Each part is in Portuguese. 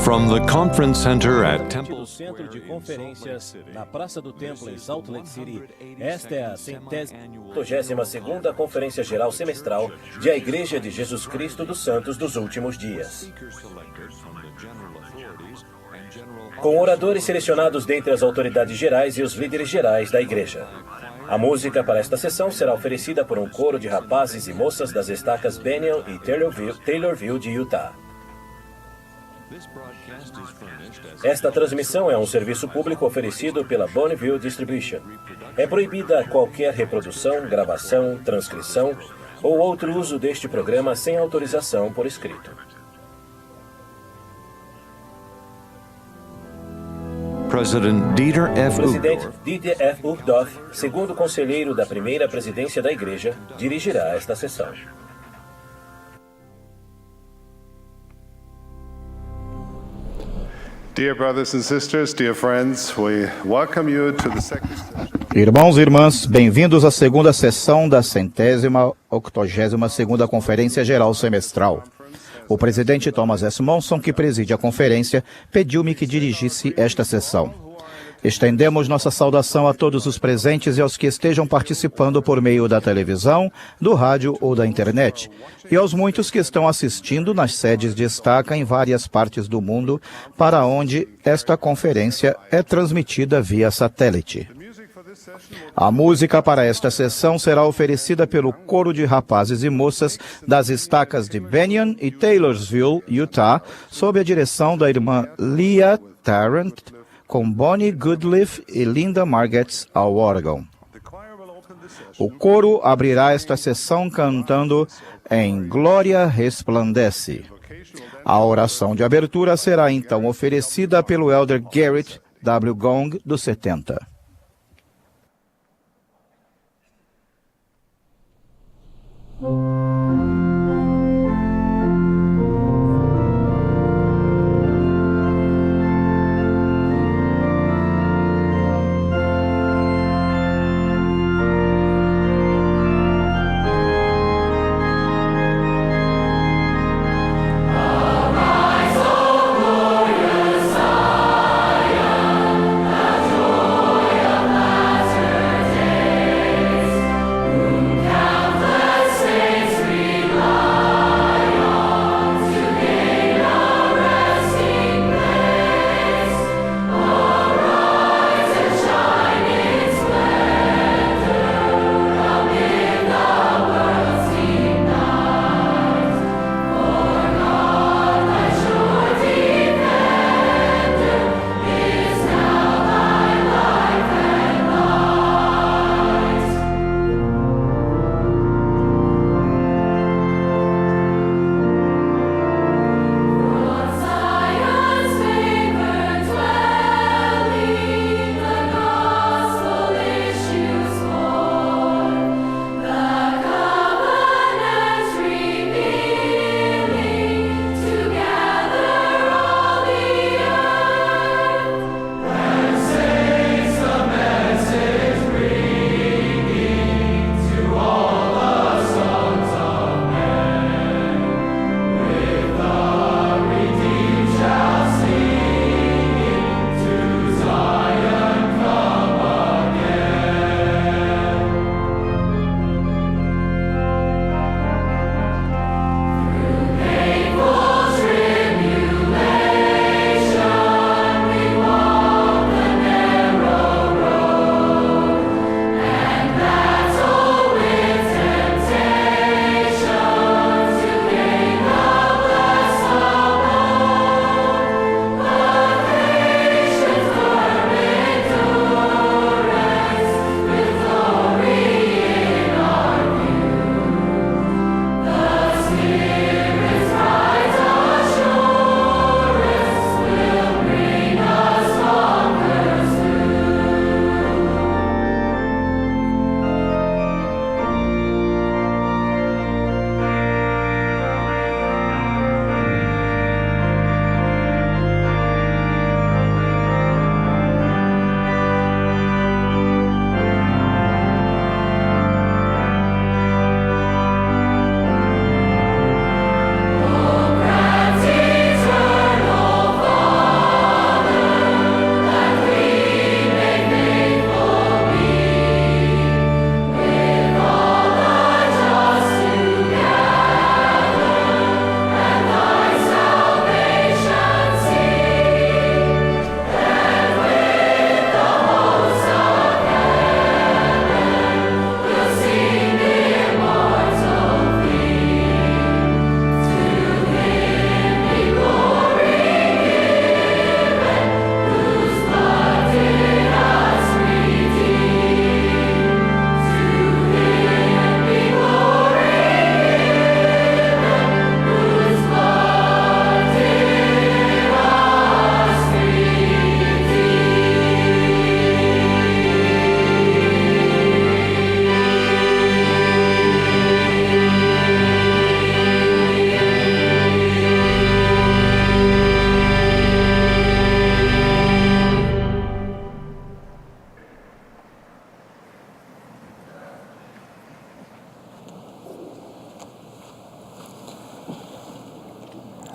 From the Conference Center at Do Temple Centro de Square in Conferências, Salt Lake City, na Praça do Templo, em Salt Lake City, esta é a 82ª Conferência Geral Semestral de A Igreja de Jesus Cristo dos Santos dos Últimos Dias. Com oradores selecionados dentre as autoridades gerais e os líderes gerais da Igreja. A música para esta sessão será oferecida por um coro de rapazes e moças das estacas Bennion e Taylorville de Utah. Esta transmissão é um serviço público oferecido pela Bonneville Distribution. É proibida qualquer reprodução, gravação, transcrição ou outro uso deste programa sem autorização por escrito. President Dieter F. Presidente Uchtdorf, Dieter F. Uchtdorf, segundo conselheiro da primeira presidência da Igreja, dirigirá esta sessão. Dear brothers and sisters, dear friends, we welcome you to the second session. Irmãos e irmãs, bem-vindos à segunda sessão da 182ª Conferência Geral Semestral. O presidente Thomas S. Monson, que preside a conferência, pediu-me que dirigisse esta sessão. Estendemos nossa saudação a todos os presentes e aos que estejam participando por meio da televisão, do rádio ou da internet, e aos muitos que estão assistindo nas sedes de estaca em várias partes do mundo, para onde esta conferência é transmitida via satélite. A música para esta sessão será oferecida pelo coro de rapazes e moças das estacas de Bennion e Taylorsville, Utah, sob a direção da irmã Leah Tarrant, com Bonnie Goodliff e Linda Margetts ao órgão. O coro abrirá esta sessão cantando Em Glória Resplandece. A oração de abertura será então oferecida pelo elder Garrett W. Gong, dos 70. Saints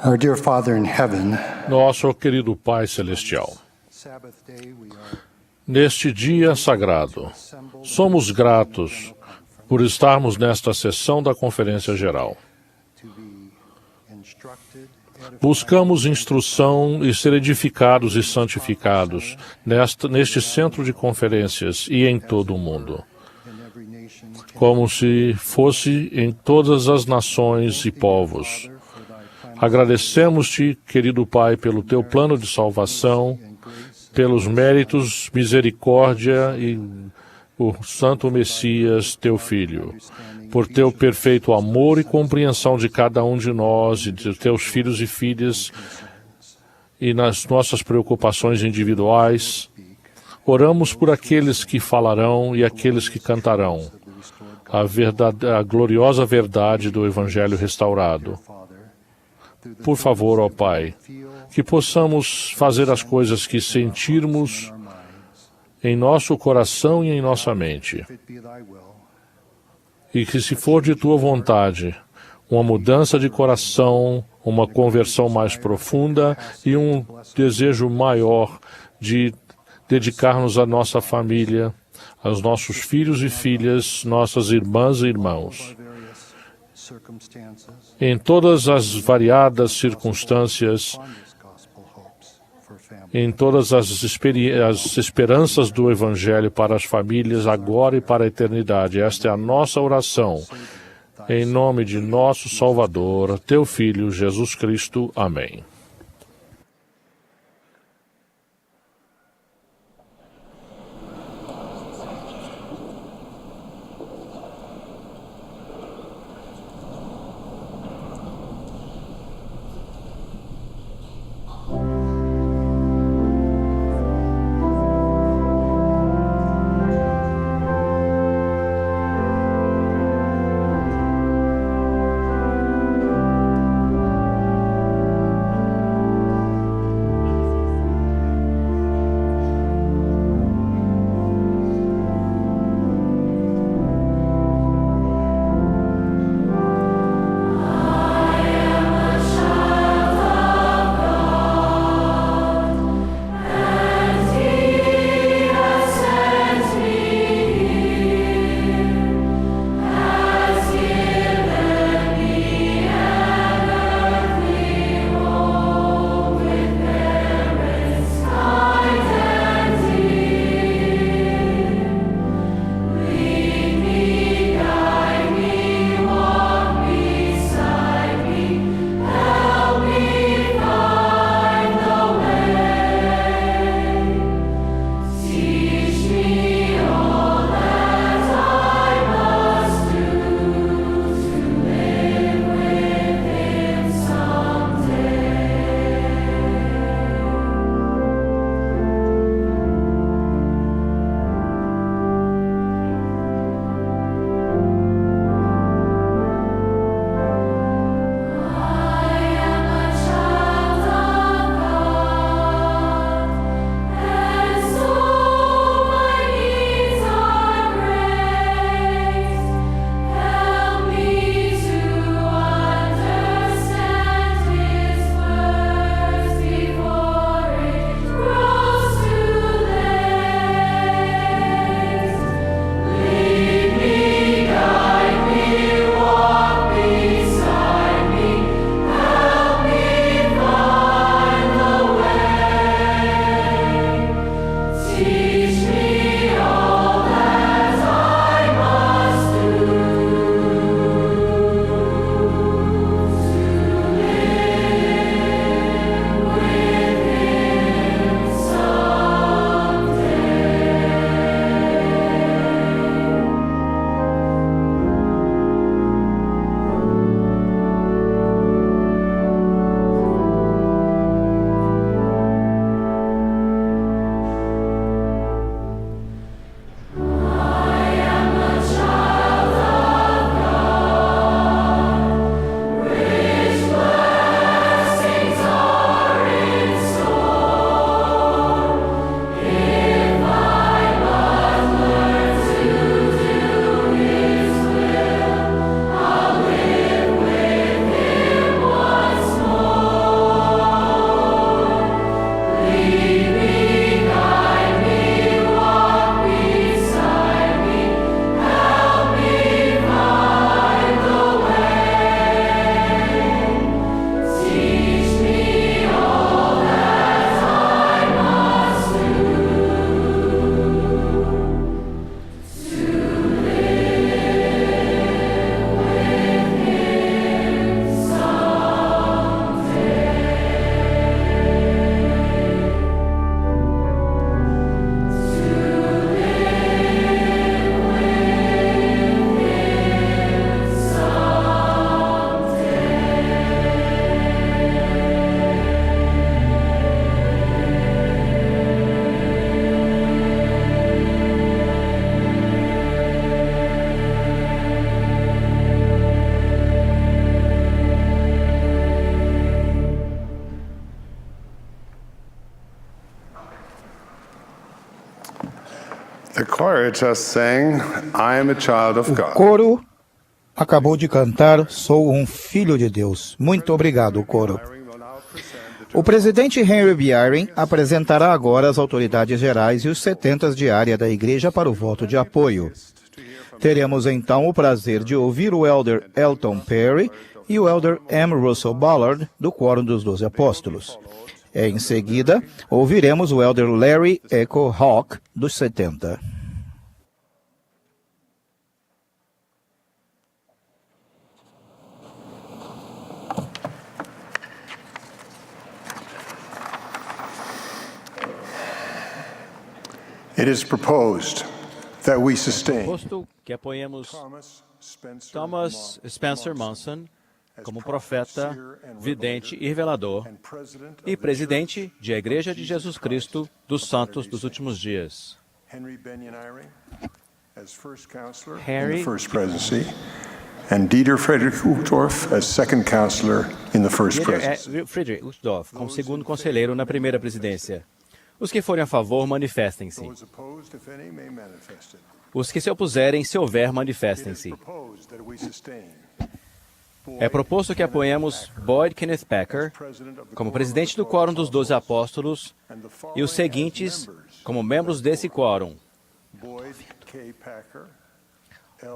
Our dear Father in heaven, Nosso querido Pai Celestial, neste dia sagrado, somos gratos por estarmos nesta sessão da Conferência Geral. Buscamos instrução e ser edificados e santificados neste centro de conferências e em todo o mundo, como se fosse em todas as nações e povos. Agradecemos-te, querido Pai, pelo teu plano de salvação, pelos méritos, misericórdia e o Santo Messias, teu Filho, por teu perfeito amor e compreensão de cada um de nós e de teus filhos e filhas e nas nossas preocupações individuais. Oramos por aqueles que falarão e aqueles que cantarão a gloriosa verdade do Evangelho restaurado. Por favor, ó Pai, que possamos fazer as coisas que sentirmos em nosso coração e em nossa mente. E que, se for de tua vontade, uma mudança de coração, uma conversão mais profunda e um desejo maior de dedicar-nos à nossa família, aos nossos filhos e filhas, nossas irmãs e irmãos. Em todas as variadas circunstâncias, em todas as esperanças do Evangelho para as famílias, agora e para a eternidade. Esta é a nossa oração. Em nome de nosso Salvador, teu Filho, Jesus Cristo. Amém. choir just sang, I am a child of O God. coro acabou de cantar Sou um Filho de Deus. Muito obrigado, coro. O presidente Henry B. Eyring apresentará agora as autoridades gerais e os 70 de área da igreja para o voto de apoio. Teremos então o prazer de ouvir o elder Elton Perry e o elder M. Russell Ballard, do Quórum dos 12 Apóstolos. Em seguida, ouviremos o elder Larry Echo Hawk, dos 70. It is proposed that we sustain Posto que apoiemos Thomas Spencer Monson como profeta, vidente e revelador, e presidente da Igreja de Jesus Cristo dos Santos dos Últimos Dias. Henry Benyon Eyring as first counselor in Harry the first presidency, and Dieter Friedrich Uchtdorf as second counselor in the first presidency. Friedrich Uchtdorf como segundo conselheiro na primeira presidência. Os que forem a favor, manifestem-se. Those opposed, if any, may manifest it. Os que se opuserem, se houver, manifestem-se. Proposed that we sustain É proposto que apoiemos Boyd Kenneth Packer como presidente do Quórum dos 12 Apóstolos e os seguintes como membros desse quórum: Boyd K. Packer,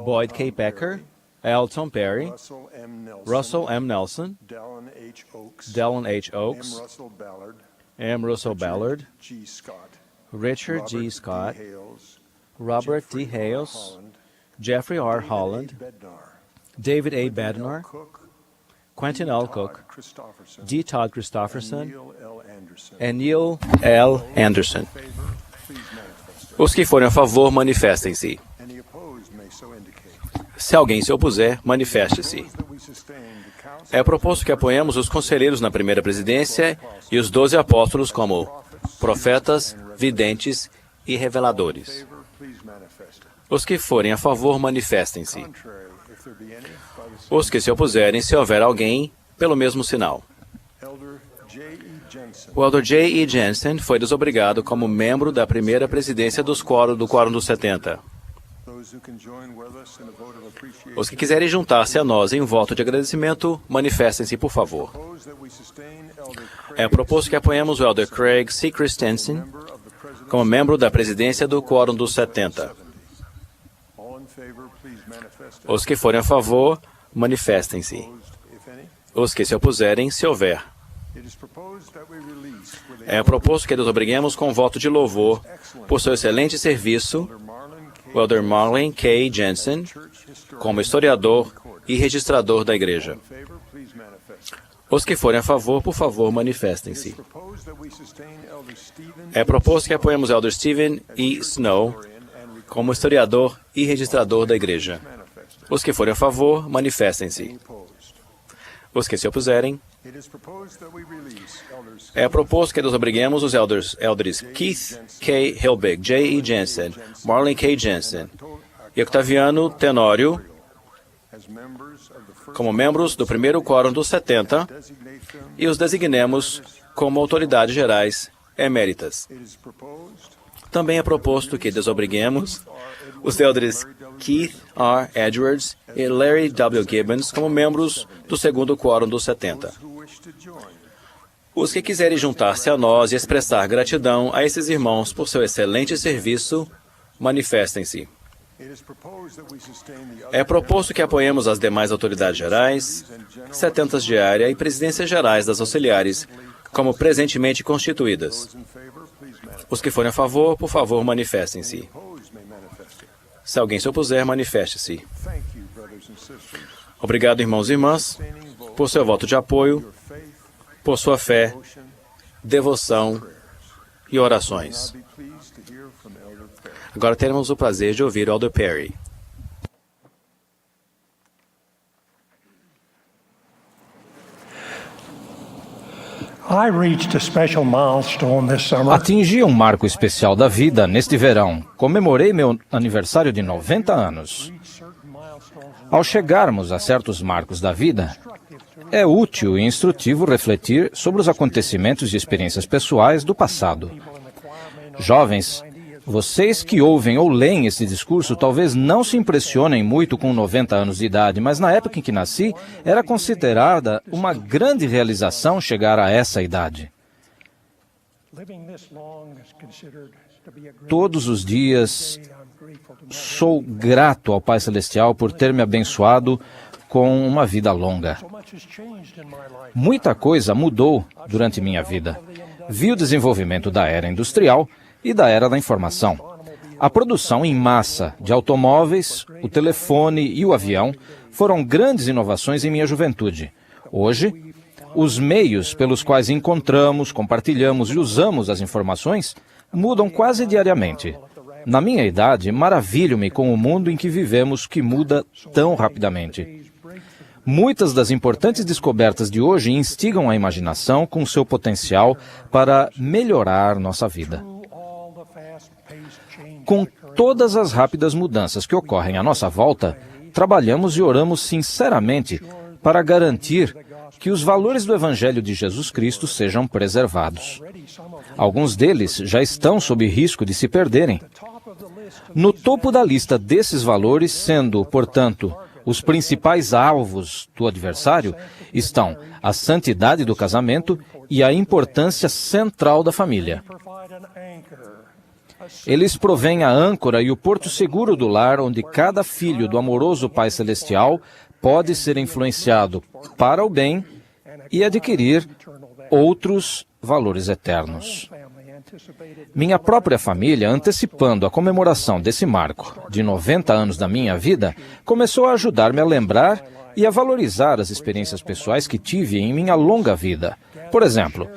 Boyd K. Packer, Elton Perry, Russell M. Nelson, Russell M. Nelson, Dallin H. Oaks, Dallin H. M. Oaks, Russell Ballard, M. Russell Ballard, G. Scott, Richard G. Robert Scott, D. Hales, Robert D. Jeffrey R. Hales, Holland, Jeffrey R. David A. Holland, Bednar, David A. L. Bednar, Cook, Quentin D. L. Todd Cook, Christofferson, D. Todd and Christofferson Neil L. Anderson. e Neil L. Anderson. Favor, please manifest it. Os que forem a favor, manifestem-se. Any opposed may so indicate. Se alguém se opuser, manifeste-se. That we sustain the council É proposto que apoiemos os conselheiros na primeira presidência e os 12 apóstolos como profetas, videntes e reveladores. favor, please manifest it. Os que forem a favor, manifestem-se. Contrary, if there be any, by the Os que se opuserem, se houver alguém, pelo mesmo sinal. elder J. E. Jensen, O elder J. E. Jensen foi desobrigado como membro da primeira presidência do Quórum dos 70. those who can join with us in a vote of appreciation. Os que quiserem juntar-se a nós em voto de agradecimento, manifestem-se, por favor. Propose that we sustain elder Craig, É proposto que apoiemos o elder Craig C. Christensen member of the president. como membro da presidência do Quórum dos 70. All in favor, please manifest it. Os que forem a favor, manifestem-se. Opposed, if any. Os que se opuserem, se houver. It is proposed that we release with É proposto que desobriguemos com voto de louvor por seu excelente serviço o elder Marlin K. Jensen como historiador e registrador da igreja. favor, please manifest it. Os que forem a favor, por favor, manifestem-se. Propose that we sustain elder Stephen É proposto que apoiemos o elder Stephen E. Snow como historiador e registrador da igreja. manifest it. Os que forem a favor, manifestem-se. Opposed. Os que se opuserem, It is proposed that we release elders é proposto que desobriguemos os elders Keith K. Hilbig, J. E. Jensen, Marlin K. Jensen e Octaviano Tenório as members of the first como membros do primeiro Quórum dos 70 designate them. e os designemos como autoridades gerais eméritas. It is proposed Também é proposto que desobriguemos os elders Keith R. Edwards e Larry W. Gibbons como membros do segundo Quórum dos 70. who wish to join. Os que quiserem juntar-se a nós e expressar gratidão a esses irmãos por seu excelente serviço, manifestem-se. It is proposed that we sustain the É proposto que apoiemos as demais autoridades gerais, 70 de área e presidências gerais das auxiliares, como presentemente constituídas. those in favor, please manifest. Os que forem a favor, por favor, manifestem-se. Opposed may manifest it. Se alguém se opuser, manifeste-se. Thank you, brothers and sisters. Obrigado, irmãos e irmãs, Sustaining vote, por seu voto de apoio, your faith, por sua fé, devotion. devoção e orações. I'll be pleased to hear from Elder Perry. Agora teremos o prazer de ouvir o elder Perry. I reached a special milestone this summer. Atingi um marco especial da vida neste verão. Comemorei meu aniversário de 90 anos. Ao chegarmos a certos marcos da vida, é útil e instrutivo refletir sobre os acontecimentos e experiências pessoais do passado. Jovens Vocês que ouvem ou leem esse discurso talvez não se impressionem muito com 90 anos de idade, mas na época em que nasci, era considerada uma grande realização chegar a essa idade. Todos os dias sou grato ao Pai Celestial por ter me abençoado com uma vida longa. Muita coisa mudou durante minha vida. Vi o desenvolvimento da era industrial e da era da informação. A produção em massa de automóveis, o telefone e o avião foram grandes inovações em minha juventude. Hoje, os meios pelos quais encontramos, compartilhamos e usamos as informações mudam quase diariamente. Na minha idade, maravilho-me com o mundo em que vivemos que muda tão rapidamente. Muitas das importantes descobertas de hoje instigam a imaginação com seu potencial para melhorar nossa vida. Com todas as rápidas mudanças que ocorrem à nossa volta, trabalhamos e oramos sinceramente para garantir que os valores do Evangelho de Jesus Cristo sejam preservados. Alguns deles já estão sob risco de se perderem. No topo da lista desses valores, sendo, portanto, os principais alvos do adversário, estão a santidade do casamento e a importância central da família. Eles provêm a âncora e o porto seguro do lar, onde cada filho do amoroso Pai Celestial pode ser influenciado para o bem e adquirir outros valores eternos. Minha própria família, antecipando a comemoração desse marco de 90 anos da minha vida, começou a ajudar-me a lembrar e a valorizar as experiências pessoais que tive em minha longa vida. Por exemplo,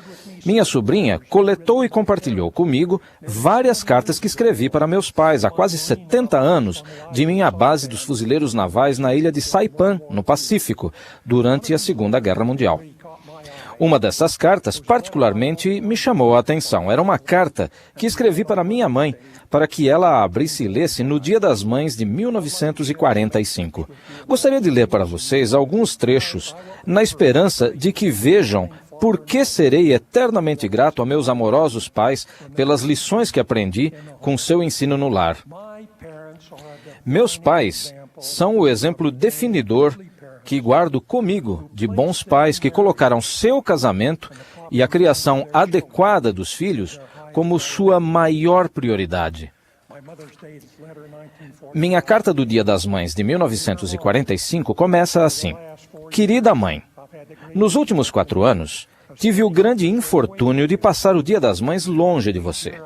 minha sobrinha coletou e compartilhou comigo várias cartas que escrevi para meus pais há quase 70 anos de minha base dos fuzileiros navais na ilha de Saipan, no Pacífico, durante a Segunda Guerra Mundial. Uma dessas cartas particularmente me chamou a atenção. Era uma carta que escrevi para minha mãe, para que ela a abrisse e lesse no Dia das Mães de 1945. Gostaria de ler para vocês alguns trechos, na esperança de que vejam por que serei eternamente grato a meus amorosos pais pelas lições que aprendi com seu ensino no lar. Meus pais são o exemplo definidor que guardo comigo de bons pais que colocaram seu casamento e a criação adequada dos filhos como sua maior prioridade. Minha carta do Dia das Mães de 1945 começa assim: Querida mãe, nos últimos 4 anos, tive o grande infortúnio de passar o Dia das Mães longe de você.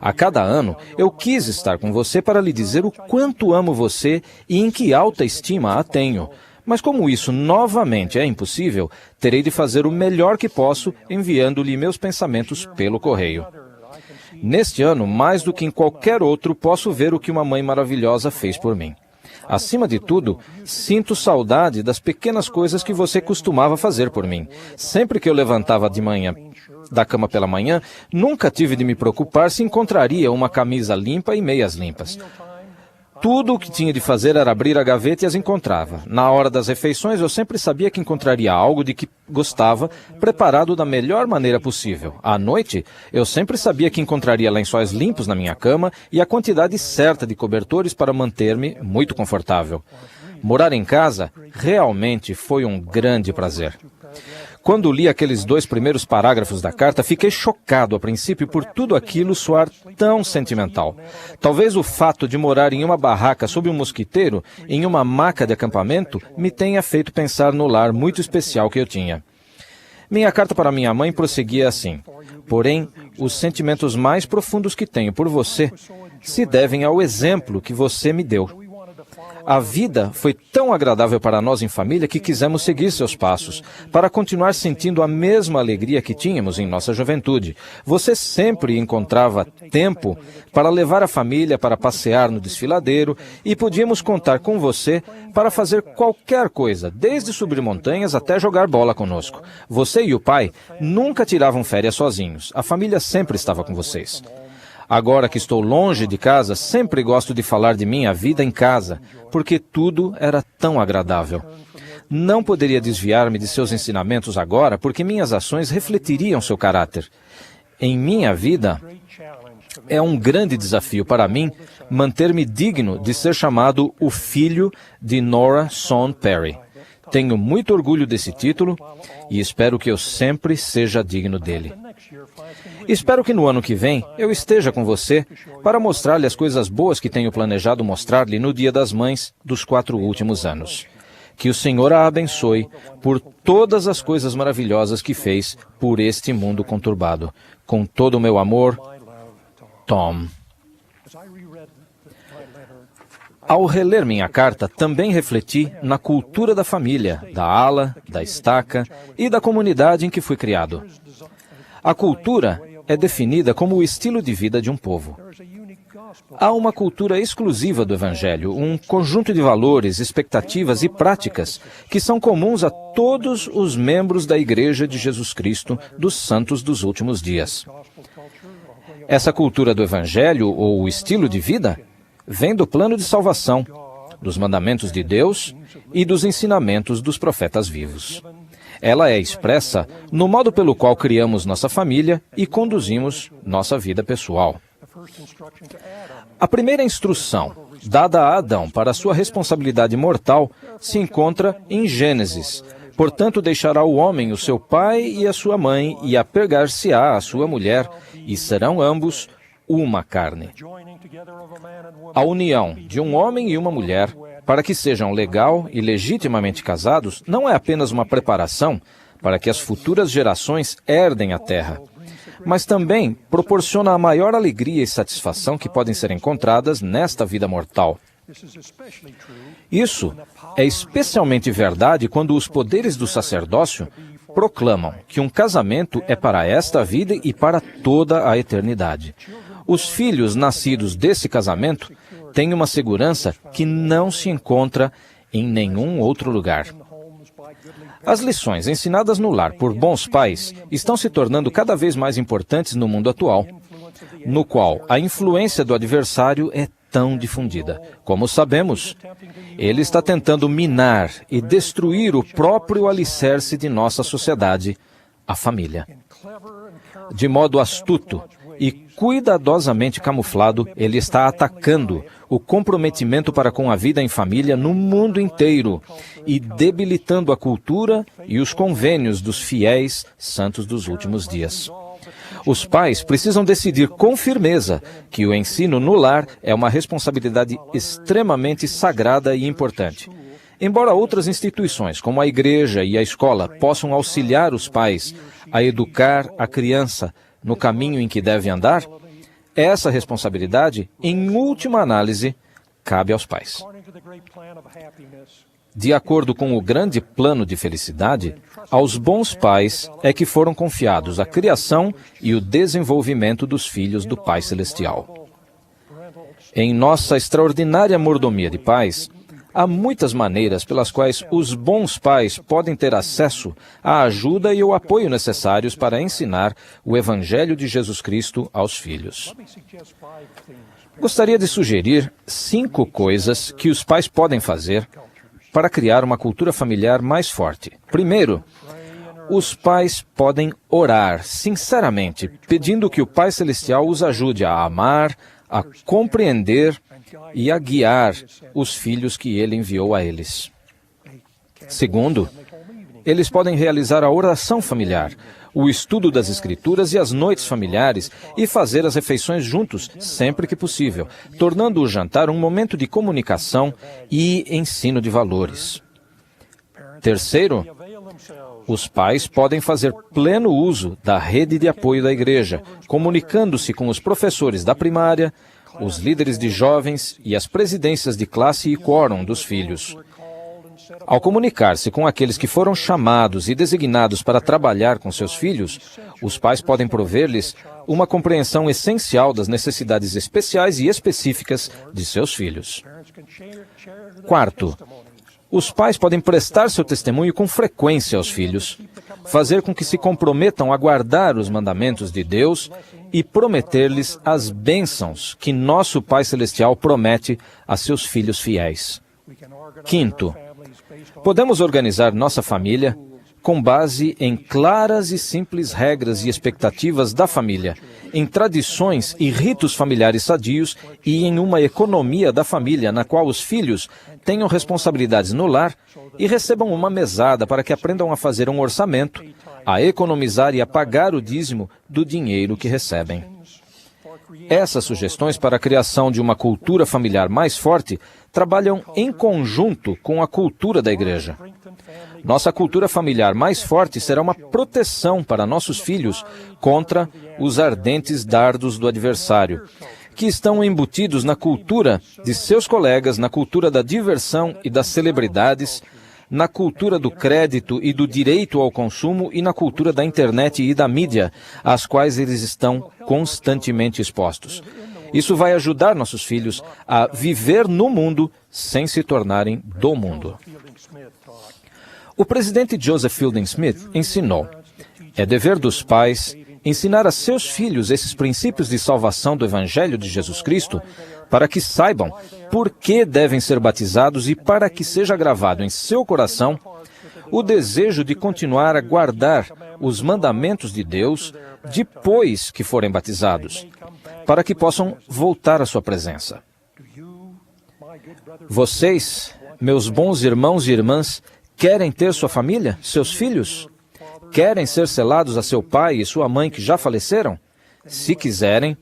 A cada ano, eu quis estar com você para lhe dizer o quanto amo você e em que alta estima a tenho. Mas como isso novamente é impossível, terei de fazer o melhor que posso enviando-lhe meus pensamentos pelo correio. Neste ano, mais do que em qualquer outro, posso ver o que uma mãe maravilhosa fez por mim. Acima de tudo, sinto saudade das pequenas coisas que você costumava fazer por mim. Sempre que eu levantava de manhã da cama pela manhã, nunca tive de me preocupar se encontraria uma camisa limpa e meias limpas. Tudo o que tinha de fazer era abrir a gaveta e as encontrava. Na hora das refeições, eu sempre sabia que encontraria algo de que gostava, preparado da melhor maneira possível. À noite, eu sempre sabia que encontraria lençóis limpos na minha cama e a quantidade certa de cobertores para manter-me muito confortável. Morar em casa realmente foi um grande prazer. Quando li aqueles 2 primeiros parágrafos da carta, fiquei chocado a princípio por tudo aquilo soar tão sentimental. Talvez o fato de morar em uma barraca sob um mosquiteiro, em uma maca de acampamento, me tenha feito pensar no lar muito especial que eu tinha. Minha carta para minha mãe prosseguia assim: Porém, os sentimentos mais profundos que tenho por você se devem ao exemplo que você me deu. A vida foi tão agradável para nós em família que quisemos seguir seus passos, para continuar sentindo a mesma alegria que tínhamos em nossa juventude. Você sempre encontrava tempo para levar a família para passear no desfiladeiro e podíamos contar com você para fazer qualquer coisa, desde subir montanhas até jogar bola conosco. Você e o pai nunca tiravam férias sozinhos. A família sempre estava com vocês. Agora que estou longe de casa, sempre gosto de falar de minha vida em casa, porque tudo era tão agradável. Não poderia desviar-me de seus ensinamentos agora, porque minhas ações refletiriam seu caráter. Em minha vida, É um grande desafio para mim manter-me digno de ser chamado o filho de Nora Son Perry. Tenho muito orgulho desse título e espero que eu sempre seja digno dele. Espero que no ano que vem eu esteja com você para mostrar-lhe as coisas boas que tenho planejado mostrar-lhe no Dia das Mães dos 4 últimos anos. Que o Senhor a abençoe por todas as coisas maravilhosas que fez por este mundo conturbado. Com todo o meu amor, Tom. Ao reler minha carta, também refleti na cultura da família, da ala, da estaca e da comunidade em que fui criado. A cultura é definida como o estilo de vida de um povo. Há uma cultura exclusiva do Evangelho, um conjunto de valores, expectativas e práticas que são comuns a todos os membros da Igreja de Jesus Cristo dos Santos dos Últimos Dias. Essa cultura do Evangelho, ou o estilo de vida, vem do plano de salvação, dos mandamentos de Deus e dos ensinamentos dos profetas vivos. Ela é expressa no modo pelo qual criamos nossa família e conduzimos nossa vida pessoal. A primeira instrução dada a Adão para sua responsabilidade mortal se encontra em Gênesis. Portanto, deixará o homem o seu pai e a sua mãe, e apegar-se-á à sua mulher, e serão ambos uma carne. A união de um homem e uma mulher, para que sejam legal e legitimamente casados, não é apenas uma preparação para que as futuras gerações herdem a terra, mas também proporciona a maior alegria e satisfação que podem ser encontradas nesta vida mortal. Isso é especialmente verdade quando os poderes do sacerdócio proclamam que um casamento é para esta vida e para toda a eternidade. Os filhos nascidos desse casamento têm uma segurança que não se encontra em nenhum outro lugar. As lições ensinadas no lar por bons pais estão se tornando cada vez mais importantes no mundo atual, no qual a influência do adversário é tão difundida. Como sabemos, ele está tentando minar e destruir o próprio alicerce de nossa sociedade, a família. De modo astuto e cuidadosamente camuflado, ele está atacando o comprometimento para com a vida em família no mundo inteiro e debilitando a cultura e os convênios dos fiéis santos dos últimos dias. Os pais precisam decidir com firmeza que o ensino no lar é uma responsabilidade extremamente sagrada e importante. Embora outras instituições, como a igreja e a escola, possam auxiliar os pais a educar a criança no caminho em que deve andar, essa responsabilidade, em última análise, cabe aos pais. De acordo com o grande plano de felicidade, aos bons pais é que foram confiados a criação e o desenvolvimento dos filhos do Pai Celestial. Em nossa extraordinária mordomia de pais, há muitas maneiras pelas quais os bons pais podem ter acesso à ajuda e ao apoio necessários para ensinar o Evangelho de Jesus Cristo aos filhos. Gostaria de sugerir 5 coisas que os pais podem fazer para criar uma cultura familiar mais forte. Primeiro, os pais podem orar sinceramente, pedindo que o Pai Celestial os ajude a amar, a compreender e a guiar os filhos que Ele enviou a eles. Segundo, eles podem realizar a oração familiar, o estudo das Escrituras e as noites familiares e fazer as refeições juntos sempre que possível, tornando o jantar um momento de comunicação e ensino de valores. Terceiro, os pais podem fazer pleno uso da rede de apoio da igreja, comunicando-se com os professores da primária, os líderes de jovens e as presidências de classe e quórum dos filhos. Ao comunicar-se com aqueles que foram chamados e designados para trabalhar com seus filhos, os pais podem prover-lhes uma compreensão essencial das necessidades especiais e específicas de seus filhos. Quarto, os pais podem prestar seu testemunho com frequência aos filhos, fazer com que se comprometam a guardar os mandamentos de Deus e prometer-lhes as bênçãos que nosso Pai Celestial promete a seus filhos fiéis. Quinto, podemos organizar nossa família com base em claras e simples regras e expectativas da família, em tradições e ritos familiares sadios e em uma economia da família na qual os filhos tenham responsabilidades no lar e recebam uma mesada para que aprendam a fazer um orçamento, a economizar e a pagar o dízimo do dinheiro que recebem. Essas sugestões para a criação de uma cultura familiar mais forte trabalham em conjunto com a cultura da igreja. Nossa cultura familiar mais forte será uma proteção para nossos filhos contra os ardentes dardos do adversário, que estão embutidos na cultura de seus colegas, na cultura da diversão e das celebridades, na cultura do crédito e do direito ao consumo e na cultura da internet e da mídia, às quais eles estão constantemente expostos. Isso vai ajudar nossos filhos a viver no mundo sem se tornarem do mundo. O presidente Joseph Fielding Smith ensinou: é dever dos pais ensinar a seus filhos esses princípios de salvação do Evangelho de Jesus Cristo para que saibam por que devem ser batizados e para que seja gravado em seu coração o desejo de continuar a guardar os mandamentos de Deus depois que forem batizados, para que possam voltar à sua presença. Vocês, meus bons irmãos e irmãs, querem ter sua família, seus filhos? Querem ser selados a seu pai e sua mãe que já faleceram? Se quiserem,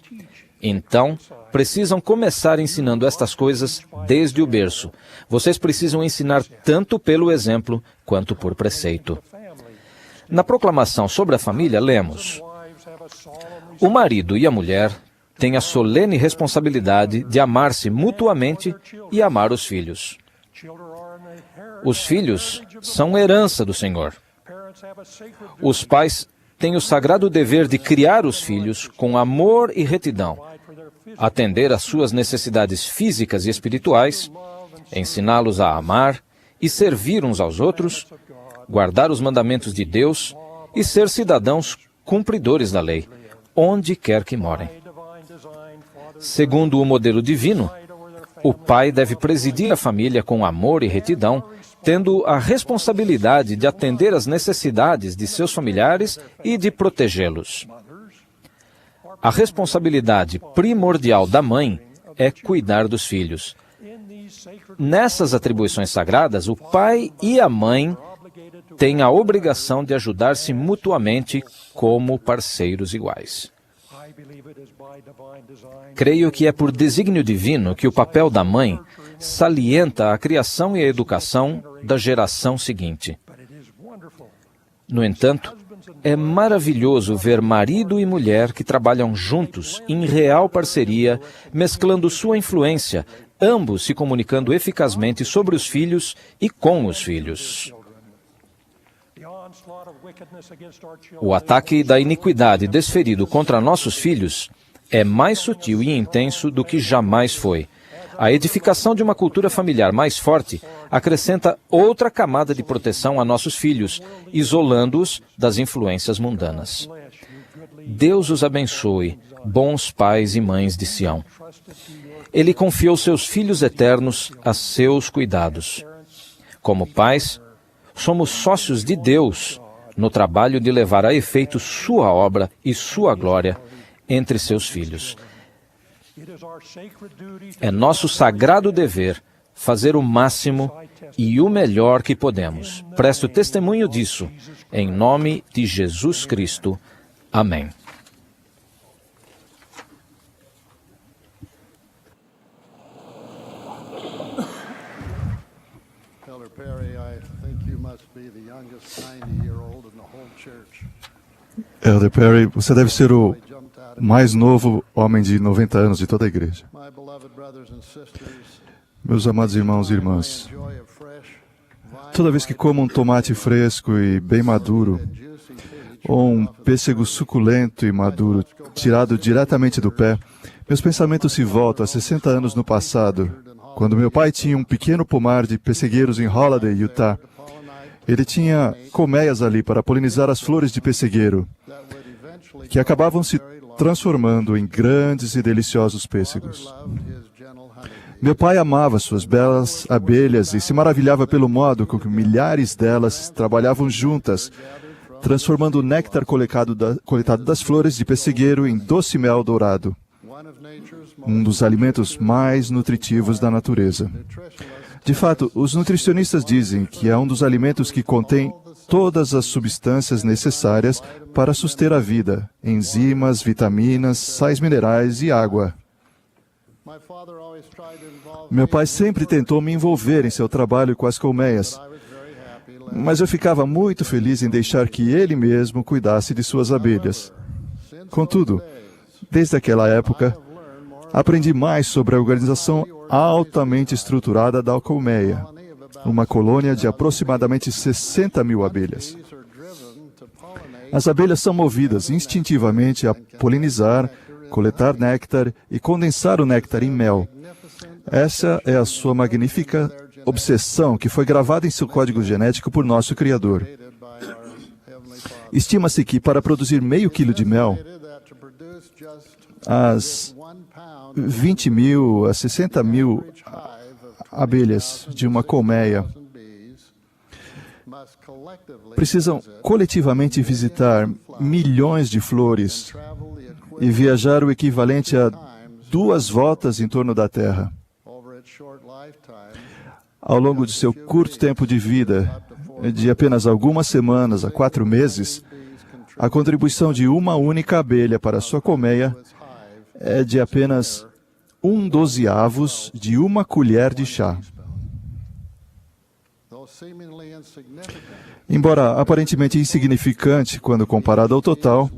então precisam começar ensinando estas coisas desde o berço. Vocês precisam ensinar tanto pelo exemplo quanto por preceito. Na proclamação sobre a família, lemos: o marido e a mulher têm a solene responsabilidade de amar-se mutuamente e amar os filhos. Os filhos são herança do Senhor. Os pais têm o sagrado dever de criar os filhos com amor e retidão, atender às suas necessidades físicas e espirituais, ensiná-los a amar e servir uns aos outros, guardar os mandamentos de Deus e ser cidadãos cumpridores da lei, onde quer que morem. Segundo o modelo divino, o pai deve presidir a família com amor e retidão, tendo a responsabilidade de atender às necessidades de seus familiares e de protegê-los. A responsabilidade primordial da mãe é cuidar dos filhos. Nessas atribuições sagradas, o pai e a mãe têm a obrigação de ajudar-se mutuamente como parceiros iguais. Creio que é por desígnio divino que o papel da mãe salienta a criação e a educação da geração seguinte. No entanto, é maravilhoso ver marido e mulher que trabalham juntos, em real parceria, mesclando sua influência, ambos se comunicando eficazmente sobre os filhos e com os filhos. O ataque da iniquidade desferido contra nossos filhos é mais sutil e intenso do que jamais foi. A edificação de uma cultura familiar mais forte acrescenta outra camada de proteção a nossos filhos, isolando-os das influências mundanas. Deus os abençoe, bons pais e mães de Sião. Ele confiou seus filhos eternos a seus cuidados. Como pais, somos sócios de Deus no trabalho de levar a efeito sua obra e sua glória entre seus filhos. É nosso sagrado dever fazer o máximo e o melhor que podemos. Presto testemunho disso, em nome de Jesus Cristo. Amém. Elder Perry, I think you must be the youngest 90-year-old in the whole church. Elder Perry, você deve ser o mais novo homem de 90 anos de toda a igreja. Meus amados irmãos e irmãs, toda vez que como um tomate fresco e bem maduro, ou um pêssego suculento e maduro, tirado diretamente do pé, meus pensamentos se voltam a 60 anos no passado, quando meu pai tinha um pequeno pomar de pessegueiros em Holiday, Utah. Ele tinha colmeias ali para polinizar as flores de pessegueiro, que acabavam se transformando em grandes e deliciosos pêssegos. Meu pai amava suas belas abelhas e se maravilhava pelo modo com que milhares delas trabalhavam juntas, transformando o néctar coletado das flores de pessegueiro em doce mel dourado, um dos alimentos mais nutritivos da natureza. De fato, os nutricionistas dizem que é um dos alimentos que contém todas as substâncias necessárias para suster a vida, enzimas, vitaminas, sais minerais e água. Meu pai sempre tentou me envolver em seu trabalho com as colmeias, mas eu ficava muito feliz em deixar que ele mesmo cuidasse de suas abelhas. Contudo, desde aquela época, aprendi mais sobre a organização altamente estruturada da colmeia, uma colônia de aproximadamente 60 mil abelhas. As abelhas são movidas instintivamente a polinizar, coletar néctar e condensar o néctar em mel. Essa é a sua magnífica obsessão que foi gravada em seu código genético por nosso Criador. Estima-se que para produzir meio quilo de mel, as 20 mil a 60 mil abelhas de uma colmeia precisam coletivamente visitar milhões de flores e viajar o equivalente a 2 voltas em torno da Terra. Ao longo de seu curto tempo de vida, de apenas algumas semanas a 4 meses, a contribuição de uma única abelha para sua colmeia é de apenas 1/12 de uma colher de chá. Embora aparentemente insignificante quando comparado ao total,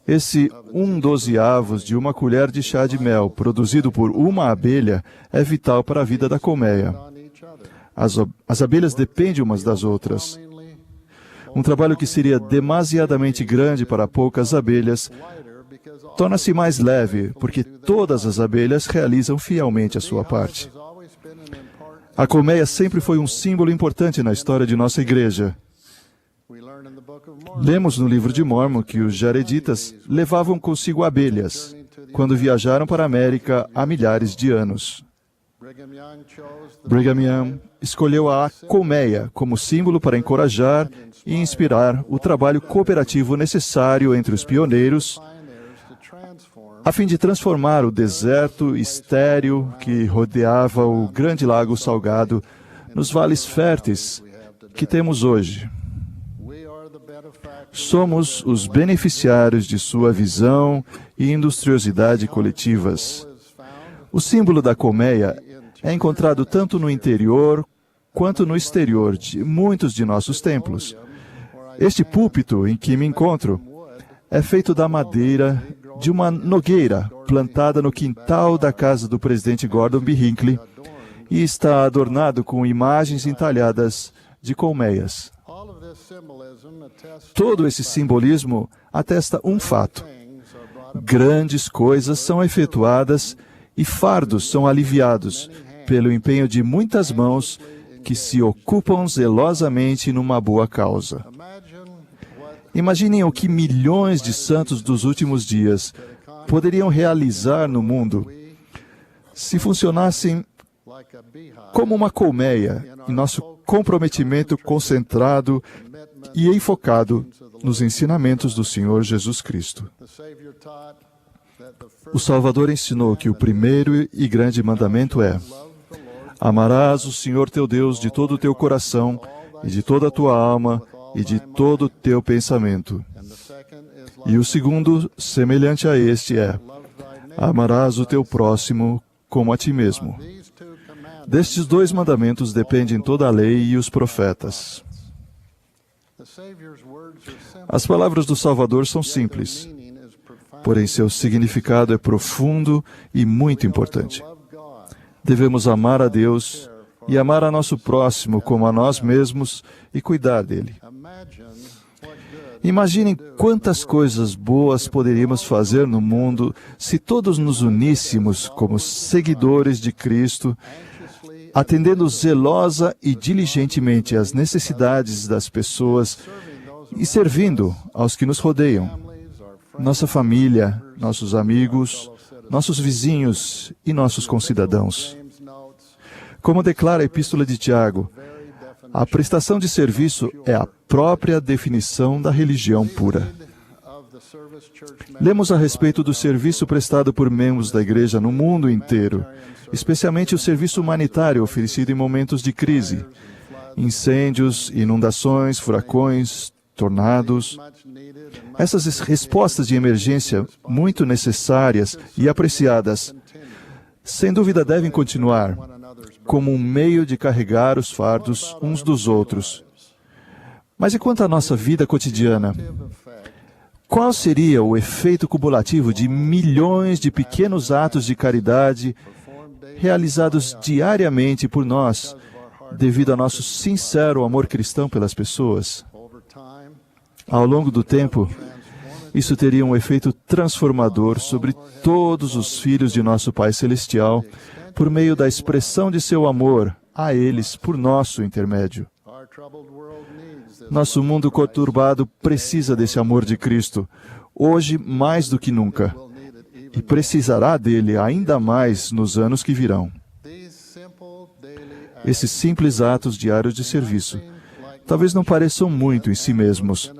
esse 1/12 de uma colher de chá de mel produzido por uma abelha é vital para a vida da colmeia. As abelhas dependem umas das outras. Um trabalho que seria demasiadamente grande para poucas abelhas torna-se mais leve, porque todas as abelhas realizam fielmente a sua parte. A colmeia sempre foi um símbolo importante na história de nossa igreja. Lemos no livro de Mórmon que os jareditas levavam consigo abelhas quando viajaram para a América há milhares de anos. Brigham Young escolheu a colmeia como símbolo para encorajar e inspirar o trabalho cooperativo necessário entre os pioneiros, a fim de transformar o deserto estéril que rodeava o grande lago salgado nos vales férteis que temos hoje. Somos os beneficiários de sua visão e industriosidade coletivas. O símbolo da colmeia é encontrado tanto no interior quanto no exterior de muitos de nossos templos. Este púlpito em que me encontro é feito da madeira de uma nogueira plantada no quintal da casa do presidente Gordon B. Hinckley e está adornado com imagens entalhadas de colmeias. Todo esse simbolismo atesta um fato: grandes coisas são efetuadas e fardos são aliviados pelo empenho de muitas mãos que se ocupam zelosamente numa boa causa. Imaginem o que milhões de santos dos últimos dias poderiam realizar no mundo se funcionassem como uma colmeia em nosso comprometimento concentrado e enfocado nos ensinamentos do Senhor Jesus Cristo. O Salvador ensinou que o primeiro e grande mandamento é: amarás o Senhor teu Deus de todo o teu coração e de toda a tua alma e de todo o teu pensamento. E o segundo, semelhante a este, é: amarás o teu próximo como a ti mesmo. Destes 2 mandamentos dependem toda a lei e os profetas. As palavras do Salvador são simples, porém seu significado é profundo e muito importante. Devemos amar a Deus e amar a nosso próximo como a nós mesmos e cuidar dele. Imaginem quantas coisas boas poderíamos fazer no mundo se todos nos uníssemos como seguidores de Cristo, atendendo zelosa e diligentemente às necessidades das pessoas e servindo aos que nos rodeiam, nossa família, nossos amigos, nossos vizinhos e nossos concidadãos. Como declara a Epístola de Tiago, a prestação de serviço é a própria definição da religião pura. Lemos a respeito do serviço prestado por membros da igreja no mundo inteiro, especialmente o serviço humanitário oferecido em momentos de crise, incêndios, inundações, furacões, tornados. Essas respostas de emergência, muito necessárias e apreciadas, sem dúvida devem continuar como um meio de carregar os fardos uns dos outros. Mas e quanto à nossa vida cotidiana? Qual seria o efeito cumulativo de milhões de pequenos atos de caridade realizados diariamente por nós, devido ao nosso sincero amor cristão pelas pessoas? Ao longo do tempo, isso teria um efeito transformador sobre todos os filhos de nosso Pai Celestial, por meio da expressão de seu amor a eles por nosso intermédio. Nosso mundo conturbado precisa desse amor de Cristo, hoje mais do que nunca, e precisará dele ainda mais nos anos que virão. Esses simples atos diários de serviço talvez não pareçam muito em si mesmos,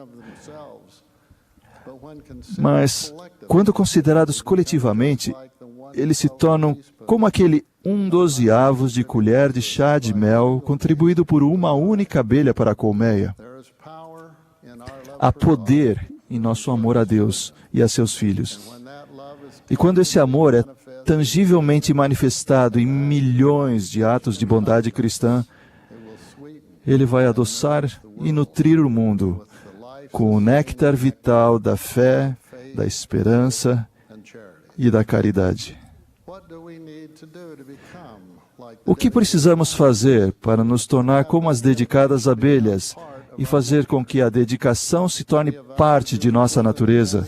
mas, quando considerados coletivamente, eles se tornam como aquele 1/12 de colher de chá de mel contribuído por uma única abelha para a colmeia. Há poder em nosso amor a Deus e a seus filhos. E quando esse amor é tangivelmente manifestado em milhões de atos de bondade cristã, ele vai adoçar e nutrir o mundo com o néctar vital da fé, da esperança e da caridade. O que precisamos fazer para nos tornar como as dedicadas abelhas e fazer com que a dedicação se torne parte de nossa natureza?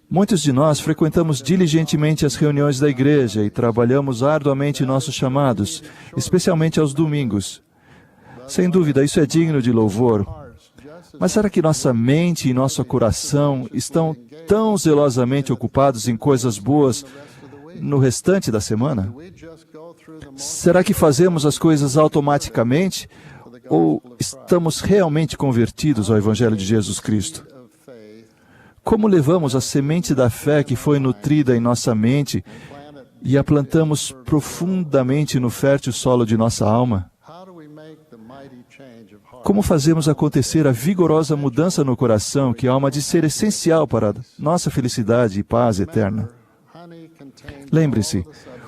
Muitos de nós frequentamos diligentemente as reuniões da igreja e trabalhamos arduamente nossos chamados, especialmente aos domingos. Sem dúvida, isso é digno de louvor. Mas será que nossa mente e nosso coração estão tão zelosamente ocupados em coisas boas no restante da semana? Será que fazemos as coisas automaticamente ou estamos realmente convertidos ao Evangelho de Jesus Cristo? Como levamos a semente da fé que foi nutrida em nossa mente e a plantamos profundamente no fértil solo de nossa alma? Como fazemos acontecer a vigorosa mudança no coração que a alma diz ser essencial para nossa felicidade e paz eterna? Lembre-se,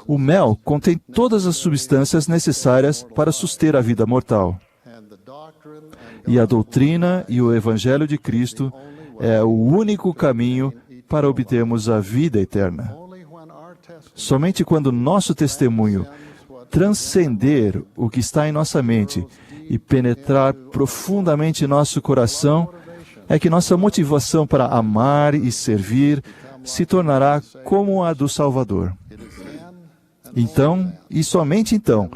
o mel contém todas as substâncias necessárias para suster a vida mortal. E a doutrina e o Evangelho de Cristo é o único caminho para obtermos a vida eterna. Somente quando nosso testemunho transcender o que está em nossa mente e penetrar profundamente em nosso coração, é que nossa motivação para amar e servir se tornará como a do Salvador. Então, e somente então,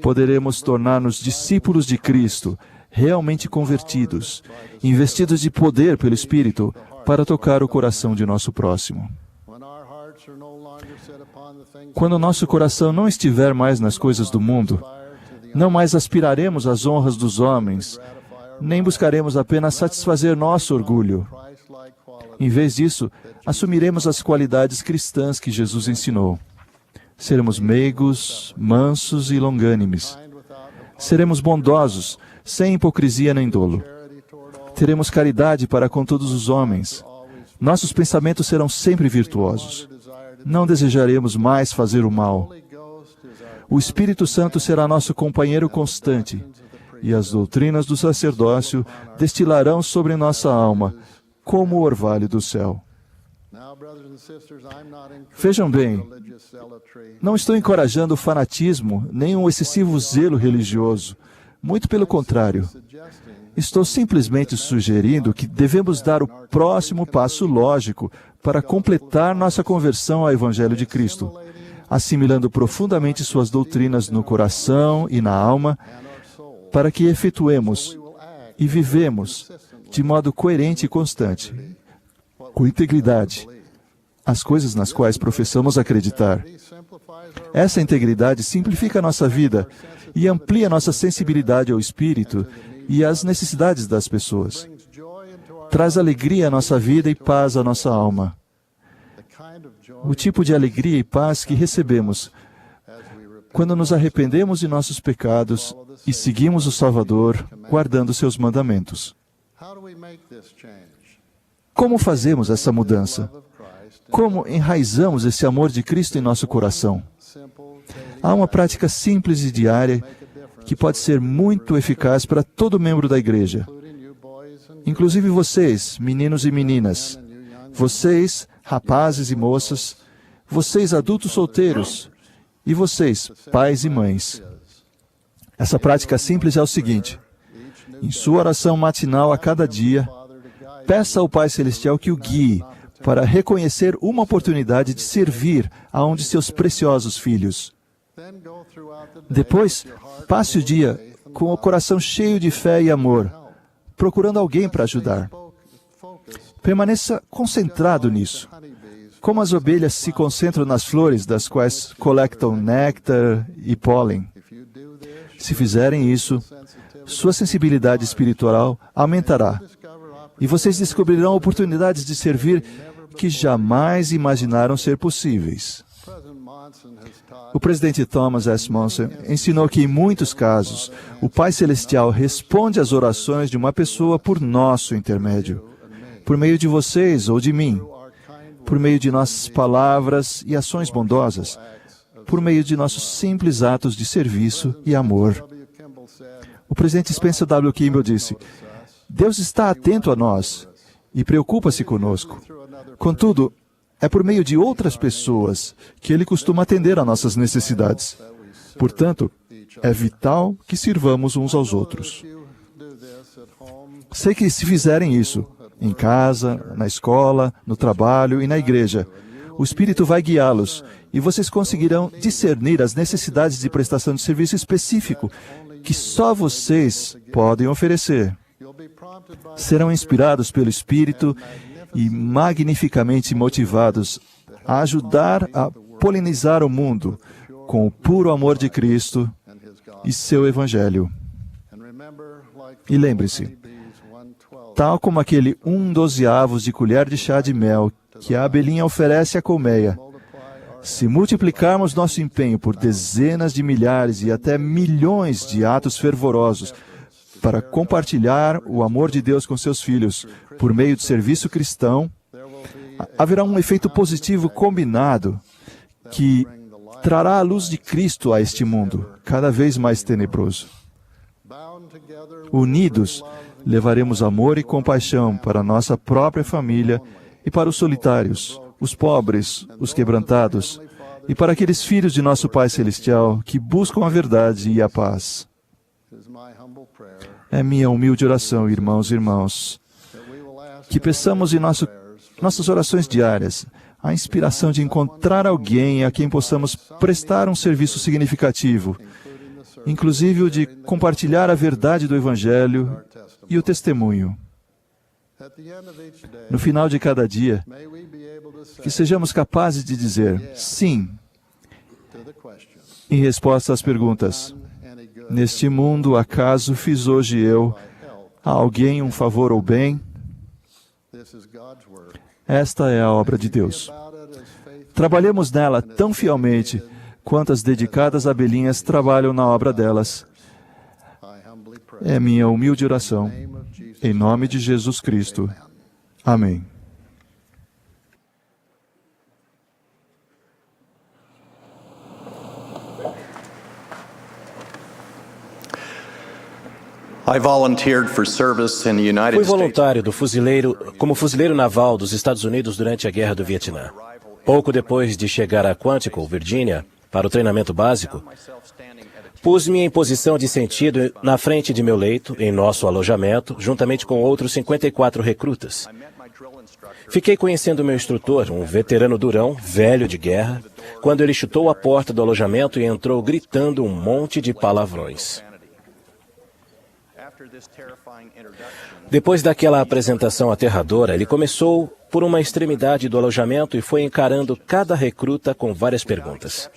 poderemos tornar-nos discípulos de Cristo, realmente convertidos, investidos de poder pelo Espírito, para tocar o coração de nosso próximo. Quando nosso coração não estiver mais nas coisas do mundo, não mais aspiraremos às honras dos homens, nem buscaremos apenas satisfazer nosso orgulho. Em vez disso, assumiremos as qualidades cristãs que Jesus ensinou. Seremos meigos, mansos e longânimes. Seremos bondosos, sem hipocrisia nem dolo. Teremos caridade para com todos os homens. Nossos pensamentos serão sempre virtuosos. Não desejaremos mais fazer o mal. O Espírito Santo será nosso companheiro constante, e as doutrinas do sacerdócio destilarão sobre nossa alma, como o orvalho do céu. Vejam bem, não estou encorajando o fanatismo, nem um excessivo zelo religioso. Muito pelo contrário. Estou simplesmente sugerindo que devemos dar o próximo passo lógico para completar nossa conversão ao Evangelho de Cristo, assimilando profundamente suas doutrinas no coração e na alma, para que efetuemos e vivemos de modo coerente e constante, com integridade, as coisas nas quais professamos acreditar. Essa integridade simplifica a nossa vida e amplia nossa sensibilidade ao espírito e às necessidades das pessoas. Traz alegria à nossa vida e paz à nossa alma. O tipo de alegria e paz que recebemos quando nos arrependemos de nossos pecados e seguimos o Salvador, guardando seus mandamentos. Como fazemos essa mudança? Como enraizamos esse amor de Cristo em nosso coração? Há uma prática simples e diária que pode ser muito eficaz para todo membro da igreja, inclusive vocês, meninos e meninas, vocês, rapazes e moças, vocês, adultos solteiros, e vocês, pais e mães. Essa prática simples é o seguinte: em sua oração matinal a cada dia, peça ao Pai Celestial que o guie para reconhecer uma oportunidade de servir a um de seus preciosos filhos. Depois, passe o dia com o coração cheio de fé e amor, procurando alguém para ajudar. Permaneça concentrado nisso. Como as abelhas se concentram nas flores das quais coletam néctar e pólen. Se fizerem isso, sua sensibilidade espiritual aumentará e vocês descobrirão oportunidades de servir que jamais imaginaram ser possíveis. O presidente Thomas S. Monson ensinou que, em muitos casos, o Pai Celestial responde às orações de uma pessoa por nosso intermédio, por meio de vocês ou de mim, por meio de nossas palavras e ações bondosas, por meio de nossos simples atos de serviço e amor. O presidente Spencer W. Kimball disse: Deus está atento a nós e preocupa-se conosco. Contudo, é por meio de outras pessoas que Ele costuma atender a nossas necessidades. Portanto, é vital que sirvamos uns aos outros. Sei que se fizerem isso, em casa, na escola, no trabalho e na igreja, o Espírito vai guiá-los e vocês conseguirão discernir as necessidades de prestação de serviço específico que só vocês podem oferecer. Serão inspirados pelo Espírito e magnificamente motivados a ajudar a polinizar o mundo com o puro amor de Cristo e seu Evangelho. E lembre-se, tal como aquele 1/12 de colher de chá de mel que a abelhinha oferece à colmeia, se multiplicarmos nosso empenho por dezenas de milhares e até milhões de atos fervorosos para compartilhar o amor de Deus com seus filhos por meio do serviço cristão, haverá um efeito positivo combinado que trará a luz de Cristo a este mundo, cada vez mais tenebroso. Unidos, levaremos amor e compaixão para a nossa própria família e para os solitários, os pobres, os quebrantados, e para aqueles filhos de nosso Pai Celestial que buscam a verdade e a paz. É minha humilde oração, irmãos e irmãos, que peçamos em nossas orações diárias a inspiração de encontrar alguém a quem possamos prestar um serviço significativo, inclusive o de compartilhar a verdade do Evangelho e o testemunho. No final de cada dia, que sejamos capazes de dizer sim em resposta às perguntas: neste mundo, acaso fiz hoje eu a alguém um favor ou bem? Esta é a obra de Deus. Trabalhemos nela tão fielmente quanto as dedicadas abelhinhas trabalham na obra delas. É minha humilde oração, em nome de Jesus Cristo. Amém. Fui voluntário como fuzileiro naval dos Estados Unidos durante a Guerra do Vietnã. Pouco depois de chegar a Quantico, Virgínia, para o treinamento básico, pus-me em posição de sentido na frente de meu leito, em nosso alojamento, juntamente com outros 54 recrutas. Fiquei conhecendo meu instrutor, um veterano durão, velho de guerra, quando ele chutou a porta do alojamento e entrou gritando um monte de palavrões. Depois daquela apresentação aterradora, ele começou por uma extremidade do alojamento e foi encarando cada recruta com várias perguntas.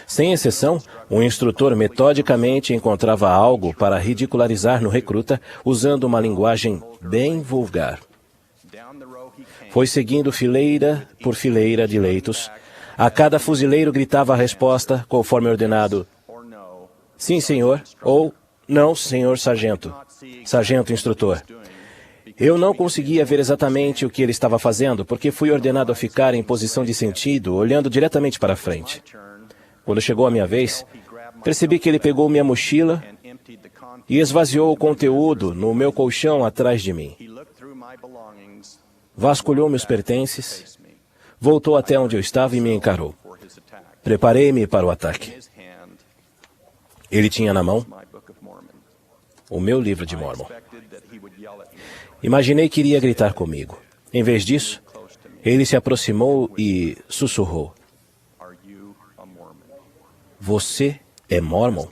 Sem exceção, o instrutor metodicamente encontrava algo para ridicularizar no recruta, usando uma linguagem bem vulgar. Foi seguindo fileira por fileira de leitos. A cada fuzileiro gritava a resposta, conforme ordenado: sim, senhor, ou não, senhor sargento. Sargento instrutor. Eu não conseguia ver exatamente o que ele estava fazendo, porque fui ordenado a ficar em posição de sentido, olhando diretamente para frente. Quando chegou a minha vez, percebi que ele pegou minha mochila e esvaziou o conteúdo no meu colchão atrás de mim. Vasculhou meus pertences, voltou até onde eu estava e me encarou. Preparei-me para o ataque. Ele tinha na mão o meu livro de Mórmon. Imaginei que iria gritar comigo. Em vez disso, ele se aproximou e sussurrou: você é Mórmon?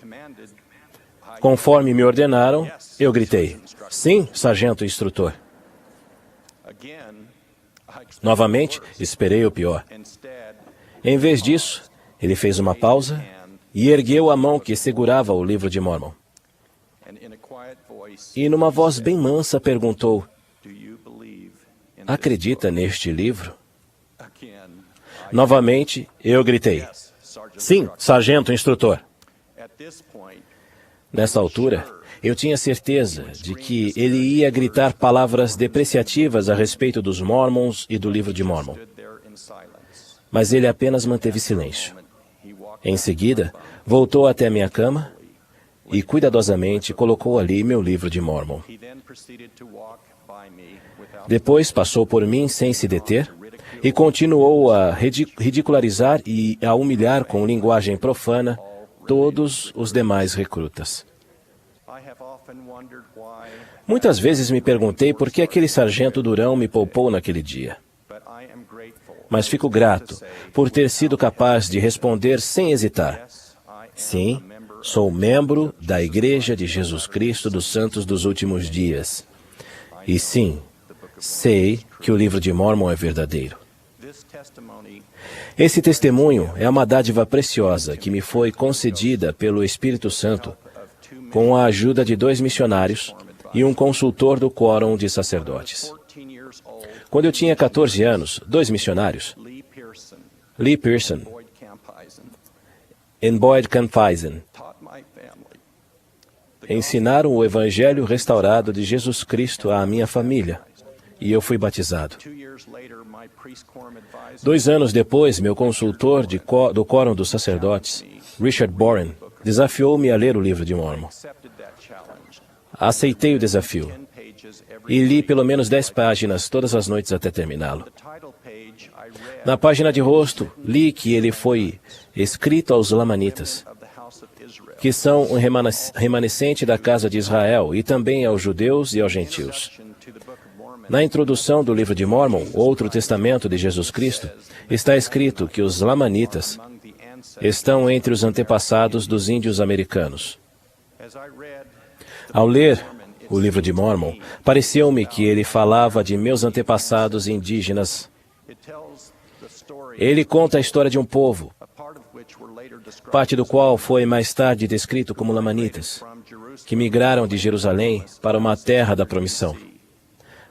Conforme me ordenaram, eu gritei: sim, sargento instrutor. Novamente, esperei o pior. Em vez disso, ele fez uma pausa e ergueu a mão que segurava o livro de Mórmon. E numa voz bem mansa perguntou: acredita neste livro? Novamente, eu gritei: sim, sargento instrutor. Nessa altura, eu tinha certeza de que ele ia gritar palavras depreciativas a respeito dos Mormons e do livro de Mórmon. Mas ele apenas manteve silêncio. Em seguida, voltou até a minha cama e cuidadosamente colocou ali meu livro de Mórmon. Depois passou por mim sem se deter e continuou a ridicularizar e a humilhar com linguagem profana todos os demais recrutas. Muitas vezes me perguntei por que aquele sargento durão me poupou naquele dia. Mas fico grato por ter sido capaz de responder sem hesitar: sim, sou membro da Igreja de Jesus Cristo dos Santos dos Últimos Dias. E sim, sei que o livro de Mórmon é verdadeiro. Esse testemunho é uma dádiva preciosa que me foi concedida pelo Espírito Santo com a ajuda de 2 missionários e um consultor do quórum de sacerdotes. Quando eu tinha 14 anos, 2 missionários, Lee Pearson e Boyd Camphaisen, ensinaram o Evangelho restaurado de Jesus Cristo à minha família, e eu fui batizado. 2 anos depois, meu consultor do quórum dos sacerdotes, Richard Boren, desafiou-me a ler o livro de Mórmon. Aceitei o desafio e li pelo menos 10 páginas todas as noites até terminá-lo. Na página de rosto, li que ele foi escrito aos lamanitas, que são um remanescente da casa de Israel, e também aos judeus e aos gentios. Na introdução do livro de Mórmon, outro testamento de Jesus Cristo, está escrito que os lamanitas estão entre os antepassados dos índios americanos. Ao ler o livro de Mórmon, pareceu-me que ele falava de meus antepassados indígenas. Ele conta a história de um povo, parte do qual foi mais tarde descrito como lamanitas, que migraram de Jerusalém para uma terra da promissão,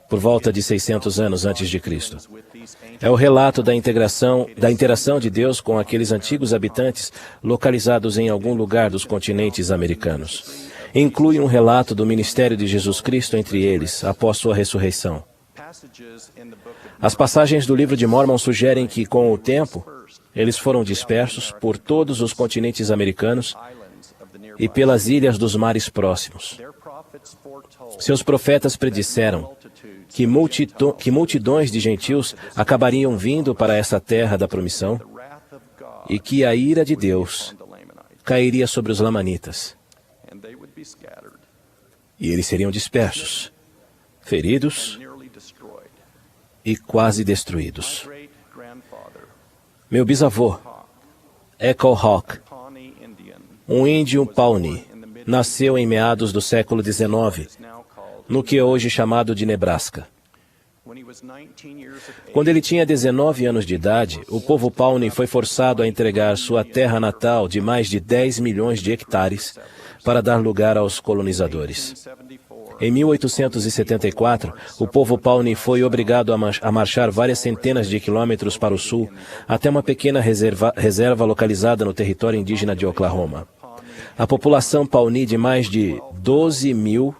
por volta de 600 anos antes de Cristo. É o relato da interação de Deus com aqueles antigos habitantes localizados em algum lugar dos continentes americanos. Inclui um relato do ministério de Jesus Cristo entre eles, após sua ressurreição. As passagens do livro de Mórmon sugerem que, com o tempo, eles foram dispersos por todos os continentes americanos e pelas ilhas dos mares próximos. Seus profetas predisseram que multidões de gentios acabariam vindo para essa terra da promissão e que a ira de Deus cairia sobre os lamanitas. E eles seriam dispersos, feridos e quase destruídos. Meu bisavô, Echo Hawk, um índio Pawnee, nasceu em meados do século XIX, no que é hoje chamado de Nebraska. Quando ele tinha 19 anos de idade, o povo Pawnee foi forçado a entregar sua terra natal de mais de 10 milhões de hectares para dar lugar aos colonizadores. Em 1874, o povo Pawnee foi obrigado a marchar várias centenas de quilômetros para o sul, até uma pequena reserva localizada no território indígena de Oklahoma. A população Pawnee de mais de 12 mil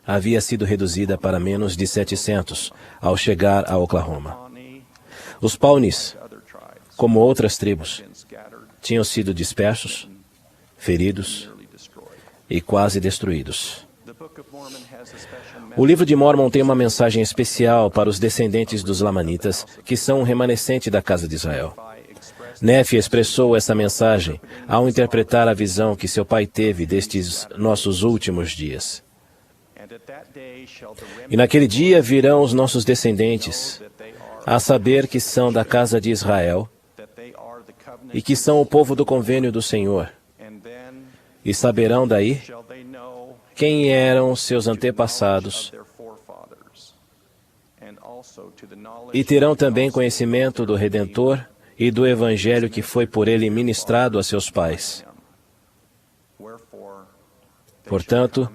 havia sido reduzida para menos de 700 ao chegar a Oklahoma. Os Pawnees, como outras tribos, tinham sido dispersos, feridos e quase destruídos. O livro de Mórmon tem uma mensagem especial para os descendentes dos Lamanitas, que são um remanescente da casa de Israel. Nefi expressou essa mensagem ao interpretar a visão que seu pai teve destes nossos últimos dias. E naquele dia virão os nossos descendentes, a saber que são da casa de Israel e que são o povo do convênio do Senhor. E saberão daí quem eram seus antepassados e terão também conhecimento do Redentor e do Evangelho que foi por ele ministrado a seus pais. Portanto,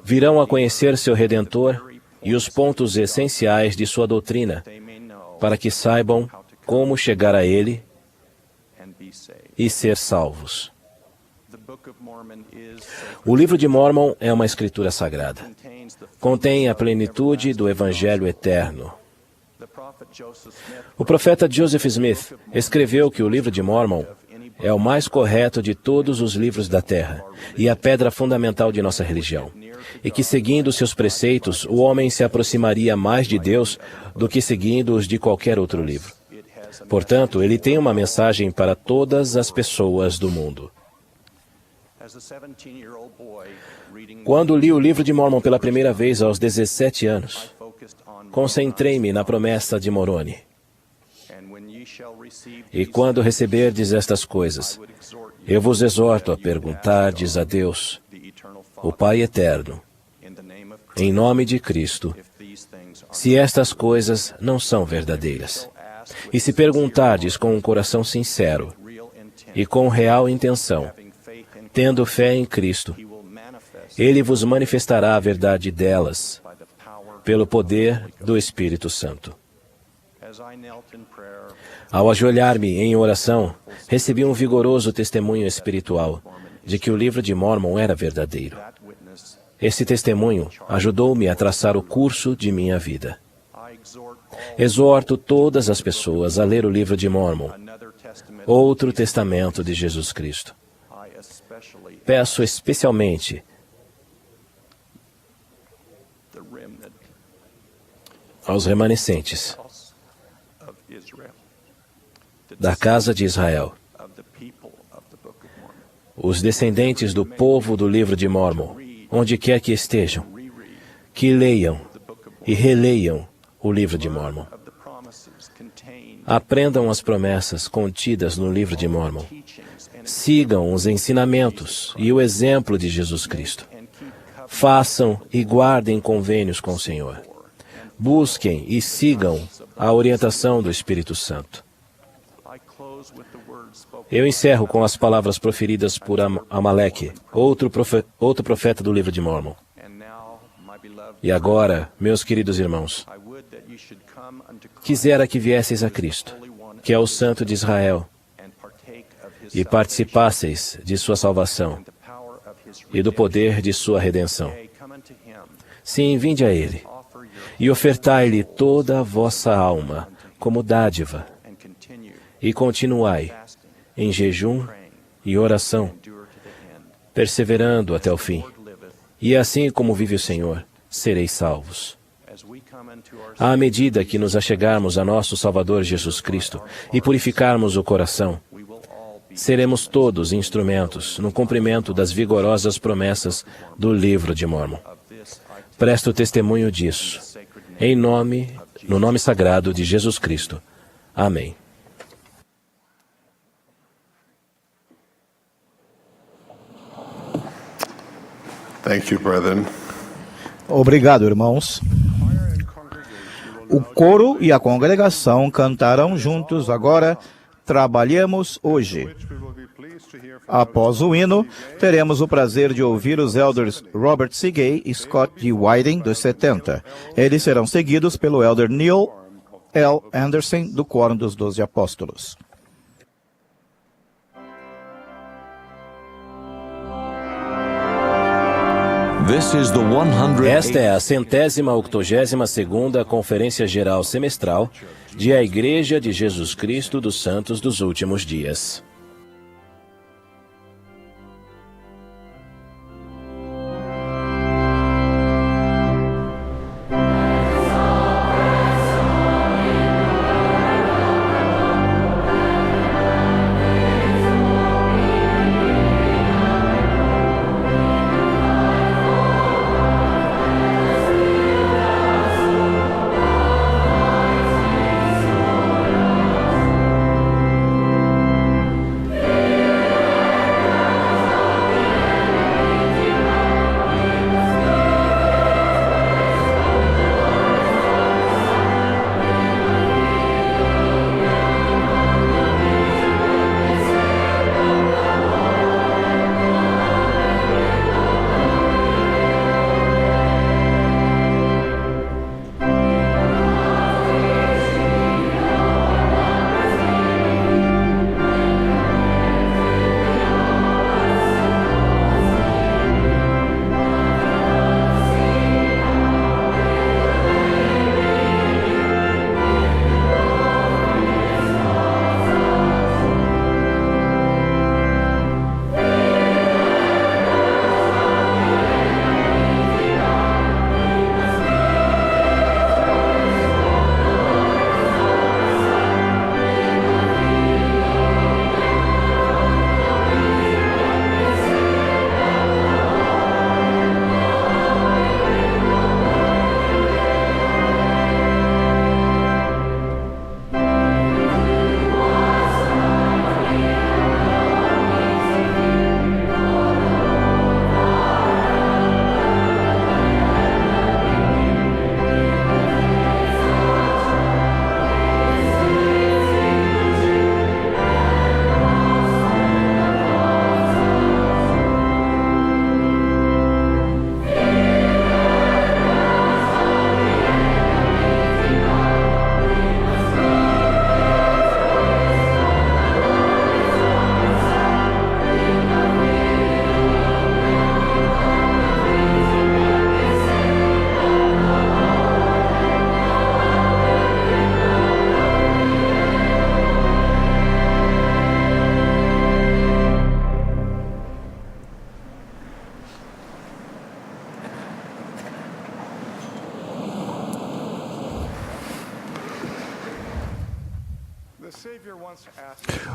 virão a conhecer seu Redentor e os pontos essenciais de sua doutrina, para que saibam como chegar a ele e ser salvos. O livro de Mórmon é uma escritura sagrada. Contém a plenitude do Evangelho eterno. O profeta Joseph Smith escreveu que o livro de Mórmon é o mais correto de todos os livros da terra e a pedra fundamental de nossa religião, e que seguindo seus preceitos, o homem se aproximaria mais de Deus do que seguindo os de qualquer outro livro. Portanto, ele tem uma mensagem para todas as pessoas do mundo. Quando li o livro de Mórmon pela primeira vez aos 17 anos, concentrei-me na promessa de Moroni. E quando receberdes estas coisas, eu vos exorto a perguntardes a Deus, o Pai Eterno, em nome de Cristo, se estas coisas não são verdadeiras. E se perguntardes com um coração sincero e com real intenção, tendo fé em Cristo, Ele vos manifestará a verdade delas, pelo poder do Espírito Santo. Ao ajoelhar-me em oração, recebi um vigoroso testemunho espiritual de que o livro de Mórmon era verdadeiro. Esse testemunho ajudou-me a traçar o curso de minha vida. Exorto todas as pessoas a ler o livro de Mórmon, outro testamento de Jesus Cristo. Peço especialmente aos remanescentes da casa de Israel, os descendentes do povo do livro de Mórmon, onde quer que estejam, que leiam e releiam o livro de Mórmon. Aprendam as promessas contidas no livro de Mórmon. Sigam os ensinamentos e o exemplo de Jesus Cristo. Façam e guardem convênios com o Senhor. Busquem e sigam a orientação do Espírito Santo. Eu encerro com as palavras proferidas por Amaleque, outro profeta do livro de Mórmon. E agora, meus queridos irmãos, quisera que viesseis a Cristo, que é o Santo de Israel, e participasseis de sua salvação e do poder de sua redenção. Sim, vinde a Ele, e ofertai-lhe toda a vossa alma como dádiva, e continuai em jejum e oração, perseverando até o fim. E assim como vive o Senhor, sereis salvos. À medida que nos achegarmos a nosso Salvador Jesus Cristo e purificarmos o coração, seremos todos instrumentos no cumprimento das vigorosas promessas do livro de Mórmon. Presto testemunho disso, no nome sagrado de Jesus Cristo. Amém. Thank you, brethren. Obrigado, irmãos. O coro e a congregação cantarão juntos agora Trabalhemos Hoje. Após o hino, teremos o prazer de ouvir os elders Robert C. Gay e Scott G. Whiting, dos 70. Eles serão seguidos pelo elder Neil L. Anderson, do Quórum dos 12 Apóstolos. Esta é a 182ª Conferência Geral Semestral de A Igreja de Jesus Cristo dos Santos dos Últimos Dias.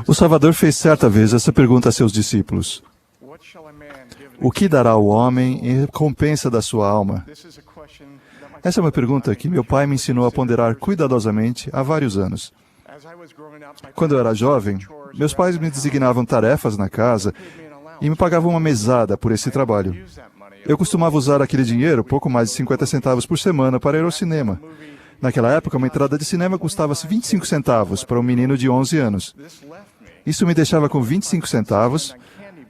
O Salvador fez certa vez essa pergunta a seus discípulos: o que dará o homem em recompensa da sua alma? Essa é uma pergunta que meu pai me ensinou a ponderar cuidadosamente há vários anos. Quando eu era jovem, meus pais me designavam tarefas na casa e me pagavam uma mesada por esse trabalho. Eu costumava usar aquele dinheiro, pouco mais de 50 centavos por semana, para ir ao cinema. Naquela época, uma entrada de cinema custava 25 centavos para um menino de 11 anos. Isso me deixava com 25 centavos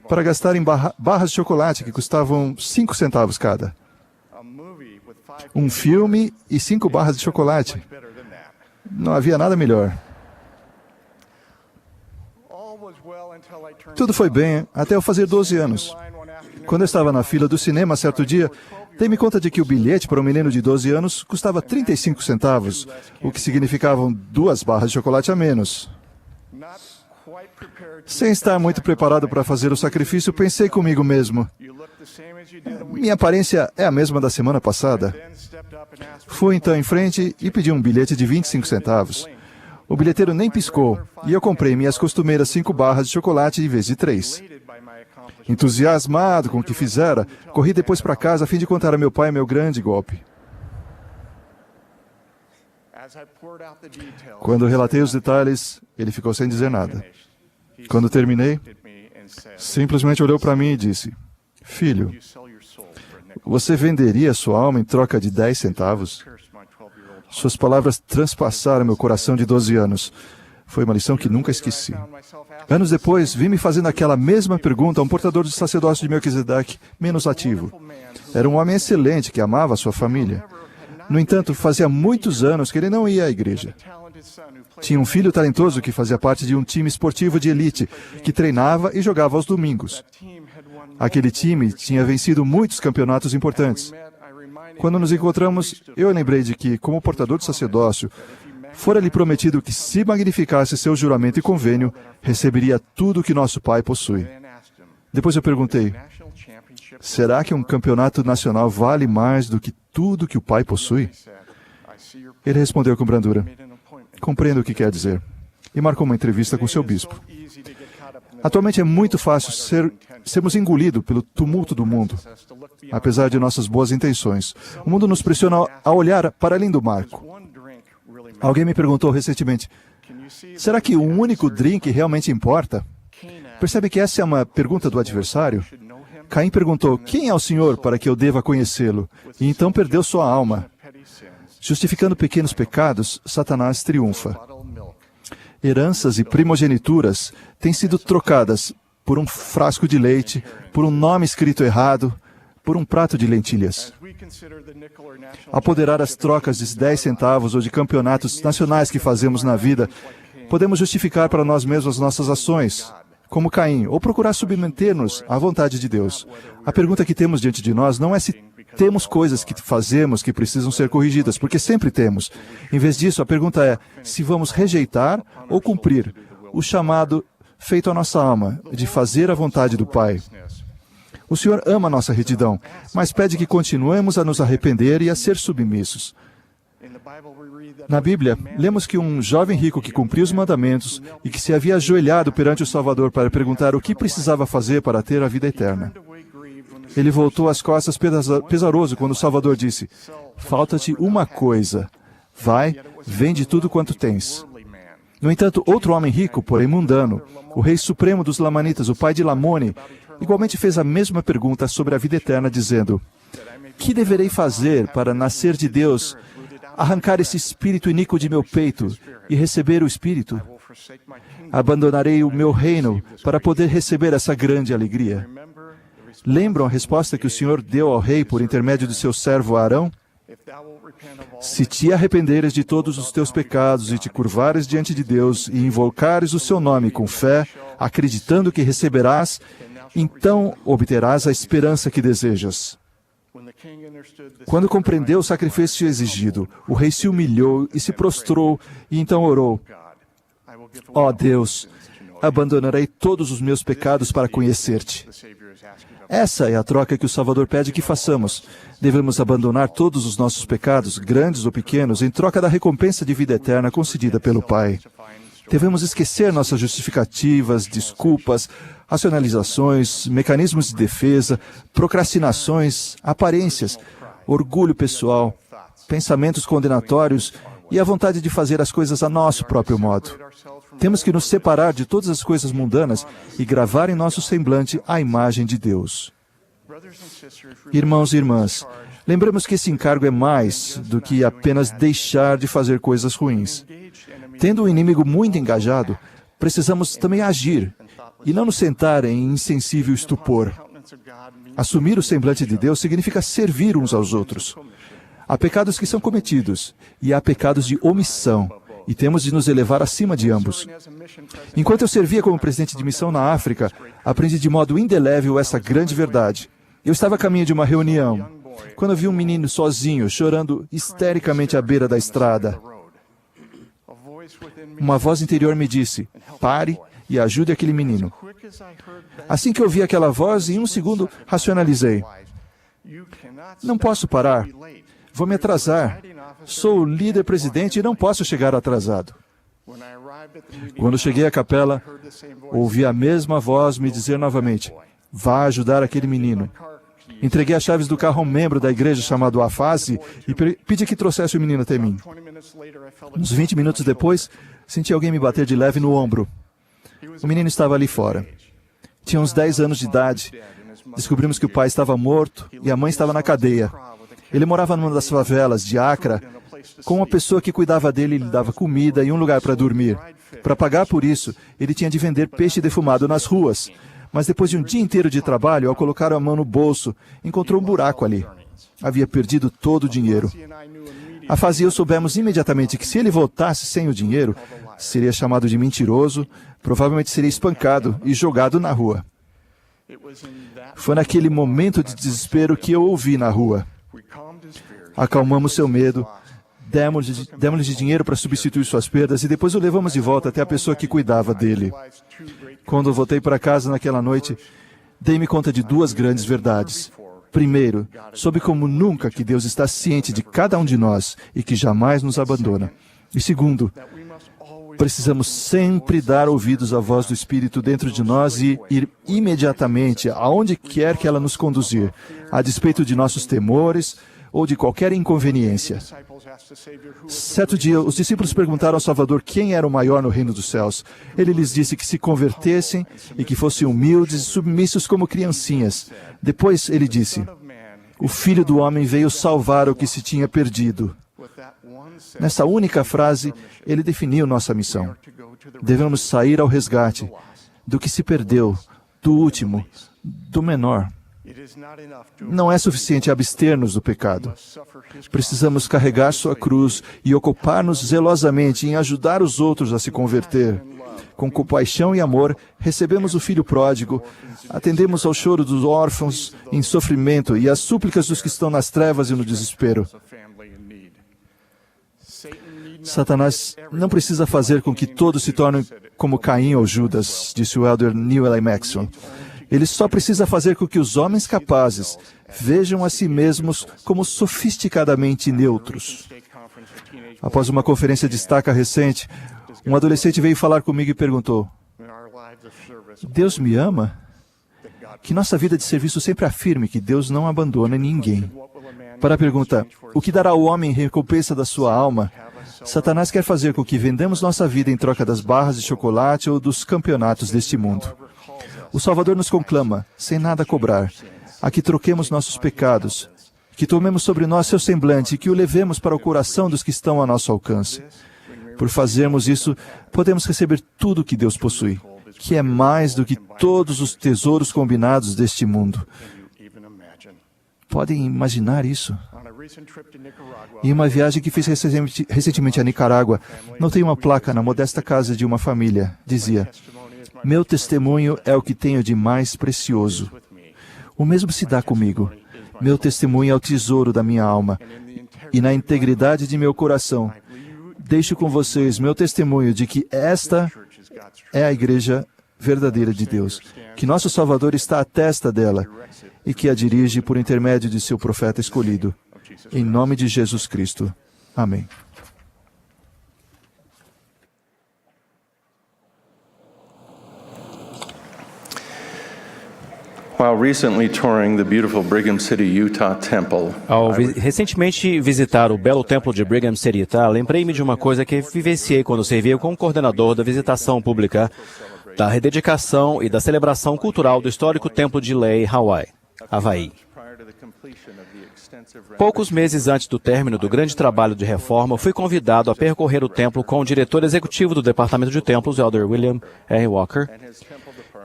para gastar em barras de chocolate, que custavam 5 centavos cada. Um filme e 5 barras de chocolate. Não havia nada melhor. Tudo foi bem até eu fazer 12 anos. Quando eu estava na fila do cinema certo dia, dei-me conta de que o bilhete para um menino de 12 anos custava 35 centavos, o que significavam 2 barras de chocolate a menos. Sem estar muito preparado para fazer o sacrifício, pensei comigo mesmo: minha aparência é a mesma da semana passada. Fui então em frente e pedi um bilhete de 25 centavos. O bilheteiro nem piscou e eu comprei minhas costumeiras 5 barras de chocolate em vez de 3. Entusiasmado com o que fizera, corri depois para casa a fim de contar a meu pai meu grande golpe. Quando relatei os detalhes, ele ficou sem dizer nada. Quando terminei, simplesmente olhou para mim e disse: filho, Você venderia sua alma em troca de 10 centavos? Suas palavras transpassaram meu coração de 12 anos. Foi uma lição que nunca esqueci. Anos depois, vi me fazendo aquela mesma pergunta a um portador de sacerdócio de Melquisedeque, menos ativo. Era um homem excelente que amava a sua família. No entanto, fazia muitos anos que ele não ia à igreja. Tinha um filho talentoso que fazia parte de um time esportivo de elite, que treinava e jogava aos domingos. Aquele time tinha vencido muitos campeonatos importantes. Quando nos encontramos, eu lembrei de que, como portador de sacerdócio, fora-lhe prometido que, se magnificasse seu juramento e convênio, receberia tudo o que nosso pai possui. Depois eu perguntei, será que um campeonato nacional vale mais do que tudo que o pai possui? Ele respondeu com brandura, compreendo o que quer dizer, e marcou uma entrevista com seu bispo. Atualmente é muito fácil sermos engolidos pelo tumulto do mundo. Apesar de nossas boas intenções, o mundo nos pressiona a olhar para além do marco. Alguém me perguntou recentemente, será que um único drink realmente importa? Percebe que essa é uma pergunta do adversário? Caim perguntou, quem é o Senhor para que eu deva conhecê-lo? E então perdeu sua alma. Justificando pequenos pecados, Satanás triunfa. Heranças e primogenituras têm sido trocadas por um frasco de leite, por um nome escrito errado, por um prato de lentilhas. Apoderar as trocas de 10 centavos ou de campeonatos nacionais que fazemos na vida, podemos justificar para nós mesmos as nossas ações, como Caim, ou procurar submeter-nos à vontade de Deus. A pergunta que temos diante de nós não é se temos coisas que fazemos que precisam ser corrigidas, porque sempre temos. Em vez disso, a pergunta é se vamos rejeitar ou cumprir o chamado feito à nossa alma, de fazer a vontade do Pai. O Senhor ama a nossa retidão, mas pede que continuemos a nos arrepender e a ser submissos. Na Bíblia, lemos que um jovem rico que cumpriu os mandamentos e que se havia ajoelhado perante o Salvador para perguntar o que precisava fazer para ter a vida eterna. Ele voltou as costas pesaroso quando o Salvador disse, falta-te uma coisa, vai, vende tudo quanto tens. No entanto, outro homem rico, porém mundano, o rei supremo dos Lamanitas, o pai de Lamone, igualmente fez a mesma pergunta sobre a vida eterna, dizendo, que deverei fazer para nascer de Deus, arrancar esse espírito iníquo de meu peito e receber o Espírito? Abandonarei o meu reino para poder receber essa grande alegria. Lembram a resposta que o Senhor deu ao rei por intermédio de seu servo Arão? Se te arrependeres de todos os teus pecados e te curvares diante de Deus e invocares o seu nome com fé, acreditando que receberás, então obterás a esperança que desejas. Quando compreendeu o sacrifício exigido, o rei se humilhou e se prostrou e então orou, ó Deus, abandonarei todos os meus pecados para conhecer-te. Essa é a troca que o Salvador pede que façamos. Devemos abandonar todos os nossos pecados, grandes ou pequenos, em troca da recompensa de vida eterna concedida pelo Pai. Devemos esquecer nossas justificativas, desculpas, racionalizações, mecanismos de defesa, procrastinações, aparências, orgulho pessoal, pensamentos condenatórios e a vontade de fazer as coisas a nosso próprio modo. Temos que nos separar de todas as coisas mundanas e gravar em nosso semblante a imagem de Deus. Irmãos e irmãs, lembremos que esse encargo é mais do que apenas deixar de fazer coisas ruins. Tendo um inimigo muito engajado, precisamos também agir e não nos sentar em insensível estupor. Assumir o semblante de Deus significa servir uns aos outros. Há pecados que são cometidos e há pecados de omissão, e temos de nos elevar acima de ambos. Enquanto eu servia como presidente de missão na África, aprendi de modo indelével essa grande verdade. Eu estava a caminho de uma reunião, quando vi um menino sozinho, chorando histericamente à beira da estrada. Uma voz interior me disse, pare e ajude aquele menino. Assim que eu ouvi aquela voz, em um segundo, racionalizei. Não posso parar. Vou me atrasar. Sou o líder presidente e não posso chegar atrasado. Quando cheguei à capela, ouvi a mesma voz me dizer novamente, vá ajudar aquele menino. Entreguei as chaves do carro a um membro da igreja chamado Afase e pedi que trouxesse o menino até mim. Uns 20 minutos depois, senti alguém me bater de leve no ombro. O menino estava ali fora. Tinha uns 10 anos de idade. Descobrimos que o pai estava morto e a mãe estava na cadeia. Ele morava numa das favelas de Accra, com uma pessoa que cuidava dele e lhe dava comida e um lugar para dormir. Para pagar por isso, ele tinha de vender peixe defumado nas ruas. Mas depois de um dia inteiro de trabalho, ao colocar a mão no bolso, encontrou um buraco ali. Havia perdido todo o dinheiro. A Faz e eu soubemos imediatamente que se ele voltasse sem o dinheiro, seria chamado de mentiroso, provavelmente seria espancado e jogado na rua. Foi naquele momento de desespero que eu ouvi na rua. Acalmamos seu medo, demos-lhe dinheiro para substituir suas perdas e depois o levamos de volta até a pessoa que cuidava dele. Quando eu voltei para casa naquela noite, dei-me conta de duas grandes verdades. Primeiro, soube como nunca que Deus está ciente de cada um de nós e que jamais nos abandona. E segundo, precisamos sempre dar ouvidos à voz do Espírito dentro de nós e ir imediatamente aonde quer que ela nos conduzir, a despeito de nossos temores ou de qualquer inconveniência. Certo dia, os discípulos perguntaram ao Salvador quem era o maior no reino dos céus. Ele lhes disse que se convertessem e que fossem humildes e submissos como criancinhas. Depois ele disse: o Filho do Homem veio salvar o que se tinha perdido. Nessa única frase, ele definiu nossa missão. Devemos sair ao resgate do que se perdeu, do último, do menor. Não é suficiente abster-nos do pecado. Precisamos carregar sua cruz e ocupar-nos zelosamente em ajudar os outros a se converter. Com compaixão e amor, recebemos o filho pródigo, atendemos ao choro dos órfãos em sofrimento e às súplicas dos que estão nas trevas e no desespero. Satanás não precisa fazer com que todos se tornem como Caim ou Judas, disse o elder Neil L. Maxwell. Ele só precisa fazer com que os homens capazes vejam a si mesmos como sofisticadamente neutros. Após uma conferência de estaca recente, um adolescente veio falar comigo e perguntou: Deus me ama? Que nossa vida de serviço sempre afirme que Deus não abandona ninguém. Para a pergunta: o que dará ao homem em recompensa da sua alma? Satanás quer fazer com que vendamos nossa vida em troca das barras de chocolate ou dos campeonatos deste mundo. O Salvador nos conclama, sem nada cobrar, a que troquemos nossos pecados, que tomemos sobre nós seu semblante e que o levemos para o coração dos que estão a nosso alcance. Por fazermos isso, podemos receber tudo o que Deus possui, que é mais do que todos os tesouros combinados deste mundo. Podem imaginar isso? Em uma viagem que fiz recentemente a Nicarágua, notei uma placa na modesta casa de uma família. Dizia: meu testemunho é o que tenho de mais precioso. O mesmo se dá comigo. Meu testemunho é o tesouro da minha alma. E na integridade de meu coração, deixo com vocês meu testemunho de que esta é a igreja verdadeira de Deus, que nosso Salvador está à testa dela e que a dirige por intermédio de seu profeta escolhido. Em nome de Jesus Cristo. Amém. While recently touring the beautiful Brigham City, Utah temple, Ao recentemente visitar o belo templo de Brigham City, Utah, lembrei-me de uma coisa que vivenciei quando servia como coordenador da visitação pública, da rededicação e da celebração cultural do histórico templo de Lei, Havaí. Poucos meses antes do término do grande trabalho de reforma, fui convidado a percorrer o templo com o diretor executivo do Departamento de Templos, Elder William R. Walker,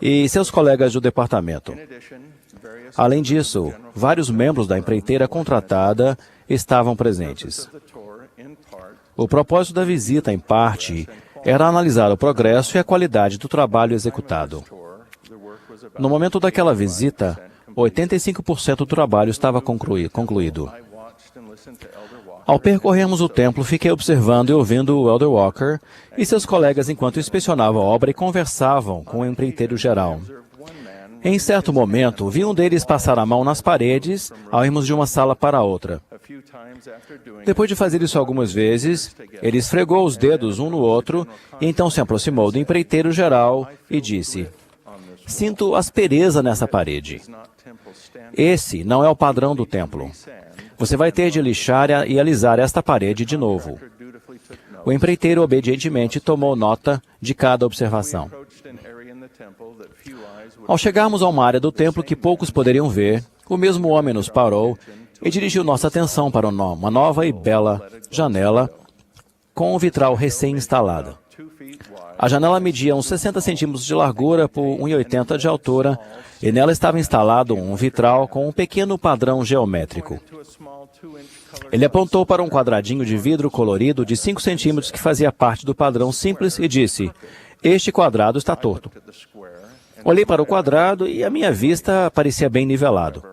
e seus colegas do departamento. Além disso, vários membros da empreiteira contratada estavam presentes. O propósito da visita, em parte, era analisar o progresso e a qualidade do trabalho executado. No momento daquela visita, 85% do trabalho estava concluído. Ao percorrermos o templo, fiquei observando e ouvindo o Elder Walker e seus colegas enquanto inspecionavam a obra e conversavam com o empreiteiro geral. Em certo momento, vi um deles passar a mão nas paredes ao irmos de uma sala para outra. Depois de fazer isso algumas vezes, ele esfregou os dedos um no outro e então se aproximou do empreiteiro geral e disse: sinto aspereza nessa parede. Esse não é o padrão do templo. Você vai ter de lixar e alisar esta parede de novo. O empreiteiro obedientemente tomou nota de cada observação. Ao chegarmos a uma área do templo que poucos poderiam ver, o mesmo homem nos parou e dirigiu nossa atenção para uma nova e bela janela com um vitral recém-instalado. A janela media uns 60 centímetros de largura por 1,80 de altura e nela estava instalado um vitral com um pequeno padrão geométrico. Ele apontou para um quadradinho de vidro colorido de 5 centímetros que fazia parte do padrão simples e disse: "Este quadrado está torto." Olhei para o quadrado e a minha vista parecia bem nivelado.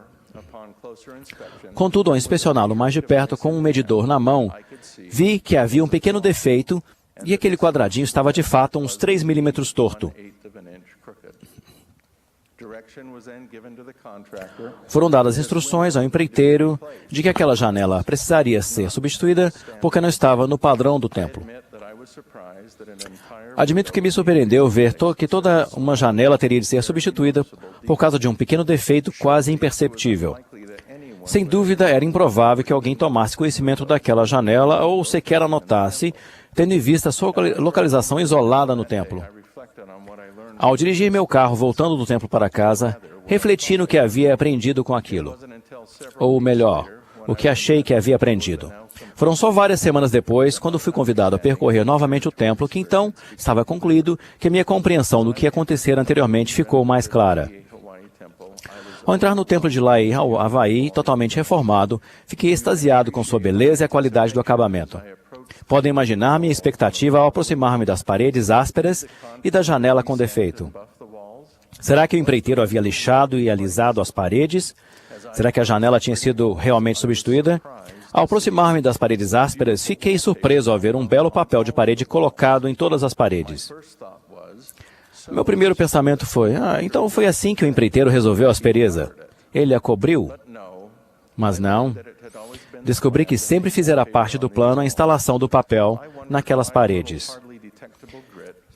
Contudo, ao inspecioná-lo mais de perto com um medidor na mão, vi que havia um pequeno defeito e aquele quadradinho estava de fato uns 3 milímetros torto. Foram dadas instruções ao empreiteiro de que aquela janela precisaria ser substituída porque não estava no padrão do templo. Admito que me surpreendeu ver que toda uma janela teria de ser substituída por causa de um pequeno defeito quase imperceptível. Sem dúvida, era improvável que alguém tomasse conhecimento daquela janela ou sequer a notasse, tendo em vista sua localização isolada no templo. Ao dirigir meu carro voltando do templo para casa, refleti no que havia aprendido com aquilo. Ou melhor, o que achei que havia aprendido. Foram só várias semanas depois, quando fui convidado a percorrer novamente o templo, que então estava concluído que minha compreensão do que acontecera anteriormente ficou mais clara. Ao entrar no templo de Lahaina, Havaí, totalmente reformado, fiquei extasiado com sua beleza e a qualidade do acabamento. Podem imaginar minha expectativa ao aproximar-me das paredes ásperas e da janela com defeito. Será que o empreiteiro havia lixado e alisado as paredes? Será que a janela tinha sido realmente substituída? Ao aproximar-me das paredes ásperas, fiquei surpreso ao ver um belo papel de parede colocado em todas as paredes. Meu primeiro pensamento foi: então foi assim que o empreiteiro resolveu a aspereza. Ele a cobriu? Mas não. Descobri que sempre fizera parte do plano a instalação do papel naquelas paredes.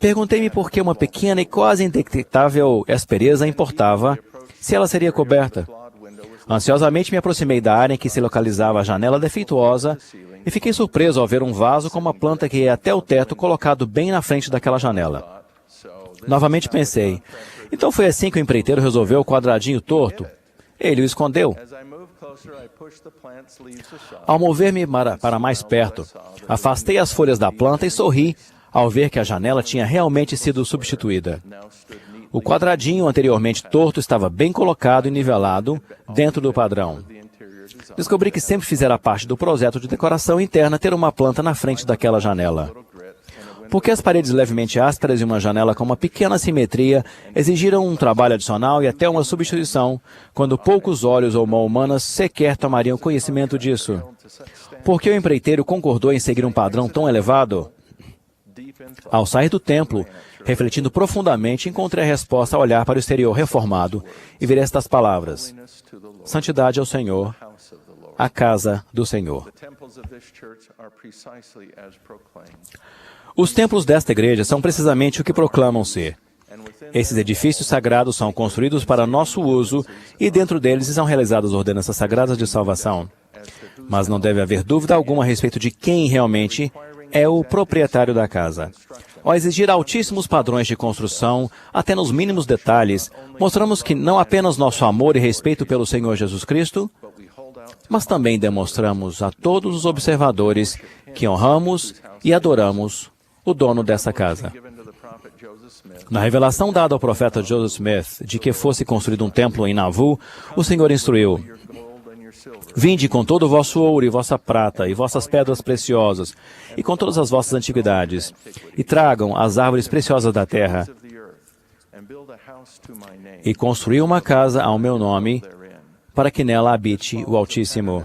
Perguntei-me por que uma pequena e quase indetectável aspereza importava se ela seria coberta. Ansiosamente me aproximei da área em que se localizava a janela defeituosa e fiquei surpreso ao ver um vaso com uma planta que ia até o teto colocado bem na frente daquela janela. Novamente pensei: então foi assim que o empreiteiro resolveu o quadradinho torto? Ele o escondeu. Ao mover-me para mais perto, afastei as folhas da planta e sorri ao ver que a janela tinha realmente sido substituída. O quadradinho anteriormente torto estava bem colocado e nivelado dentro do padrão. Descobri que sempre fizera parte do projeto de decoração interna ter uma planta na frente daquela janela. Porque as paredes levemente ásperas e uma janela com uma pequena assimetria exigiram um trabalho adicional e até uma substituição, quando poucos olhos ou mãos humanas sequer tomariam conhecimento disso. Por que o empreiteiro concordou em seguir um padrão tão elevado? Ao sair do templo, refletindo profundamente, encontrei a resposta ao olhar para o exterior reformado e ver estas palavras: santidade ao Senhor, a casa do Senhor. Os templos desta igreja são precisamente o que proclamam ser. Esses edifícios sagrados são construídos para nosso uso e dentro deles são realizadas ordenanças sagradas de salvação. Mas não deve haver dúvida alguma a respeito de quem realmente é o proprietário da casa. Ao exigir altíssimos padrões de construção, até nos mínimos detalhes, mostramos que não apenas nosso amor e respeito pelo Senhor Jesus Cristo, mas também demonstramos a todos os observadores que honramos e adoramos o dono dessa casa. Na revelação dada ao profeta Joseph Smith de que fosse construído um templo em Nauvoo, o Senhor instruiu: vinde com todo o vosso ouro e vossa prata e vossas pedras preciosas e com todas as vossas antiguidades e tragam as árvores preciosas da terra e construí uma casa ao meu nome para que nela habite o Altíssimo.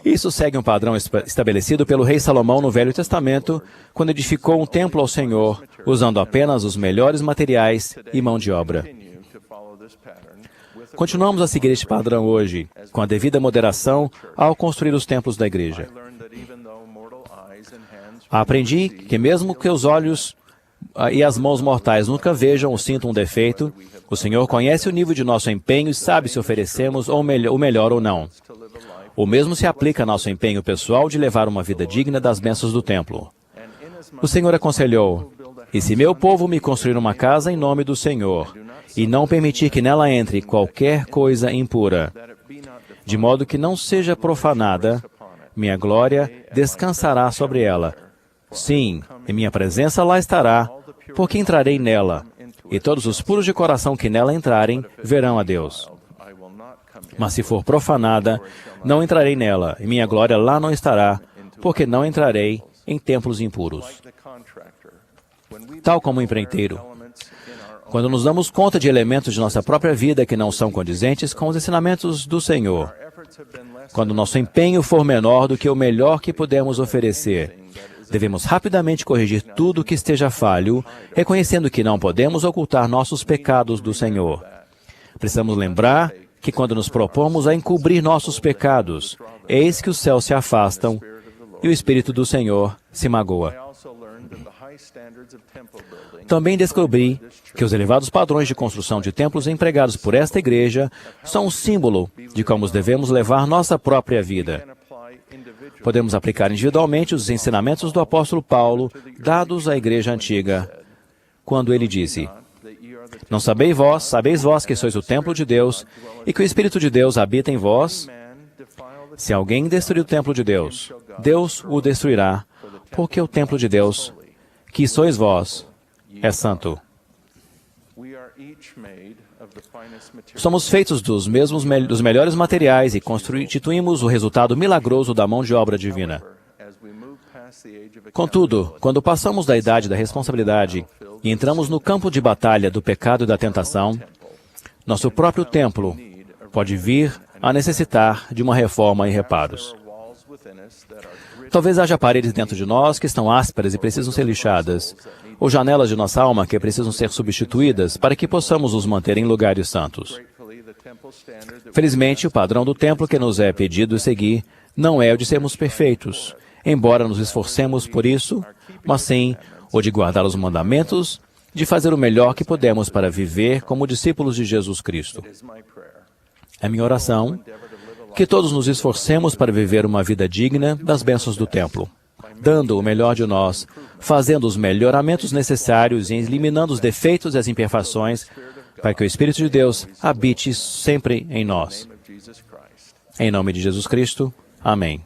Isso segue um padrão estabelecido pelo rei Salomão no Velho Testamento, quando edificou um templo ao Senhor, usando apenas os melhores materiais e mão de obra. Continuamos a seguir este padrão hoje, com a devida moderação, ao construir os templos da igreja. Aprendi que mesmo que os olhos e as mãos mortais nunca vejam ou sintam um defeito, o Senhor conhece o nível de nosso empenho e sabe se oferecemos o melhor ou não. O mesmo se aplica ao nosso empenho pessoal de levar uma vida digna das bênçãos do templo. O Senhor aconselhou: E se meu povo me construir uma casa em nome do Senhor, e não permitir que nela entre qualquer coisa impura, de modo que não seja profanada, minha glória descansará sobre ela. Sim, e minha presença lá estará, porque entrarei nela, e todos os puros de coração que nela entrarem verão a Deus. Mas se for profanada, não entrarei nela, e minha glória lá não estará, porque não entrarei em templos impuros. Tal como o empreiteiro, quando nos damos conta de elementos de nossa própria vida que não são condizentes com os ensinamentos do Senhor, quando nosso empenho for menor do que o melhor que podemos oferecer, devemos rapidamente corrigir tudo que esteja falho, reconhecendo que não podemos ocultar nossos pecados do Senhor. Precisamos lembrar que quando nos propomos a encobrir nossos pecados, eis que os céus se afastam e o Espírito do Senhor se magoa. Também descobri que os elevados padrões de construção de templos empregados por esta igreja são um símbolo de como devemos levar nossa própria vida. Podemos aplicar individualmente os ensinamentos do apóstolo Paulo dados à igreja antiga, quando ele disse: Não sabeis vós que sois o templo de Deus e que o Espírito de Deus habita em vós? Se alguém destruir o templo de Deus, Deus o destruirá, porque o templo de Deus, que sois vós, é santo. Somos feitos dos melhores materiais e constituímos o resultado milagroso da mão de obra divina. Contudo, quando passamos da idade da responsabilidade e entramos no campo de batalha do pecado e da tentação, nosso próprio templo pode vir a necessitar de uma reforma e reparos. Talvez haja paredes dentro de nós que estão ásperas e precisam ser lixadas, ou janelas de nossa alma que precisam ser substituídas para que possamos nos manter em lugares santos. Felizmente, o padrão do templo que nos é pedido seguir não é o de sermos perfeitos, embora nos esforcemos por isso, mas sim o de guardar os mandamentos, de fazer o melhor que podemos para viver como discípulos de Jesus Cristo. É minha oração que todos nos esforcemos para viver uma vida digna das bênçãos do templo, dando o melhor de nós, fazendo os melhoramentos necessários e eliminando os defeitos e as imperfeições, para que o Espírito de Deus habite sempre em nós. Em nome de Jesus Cristo. Amém.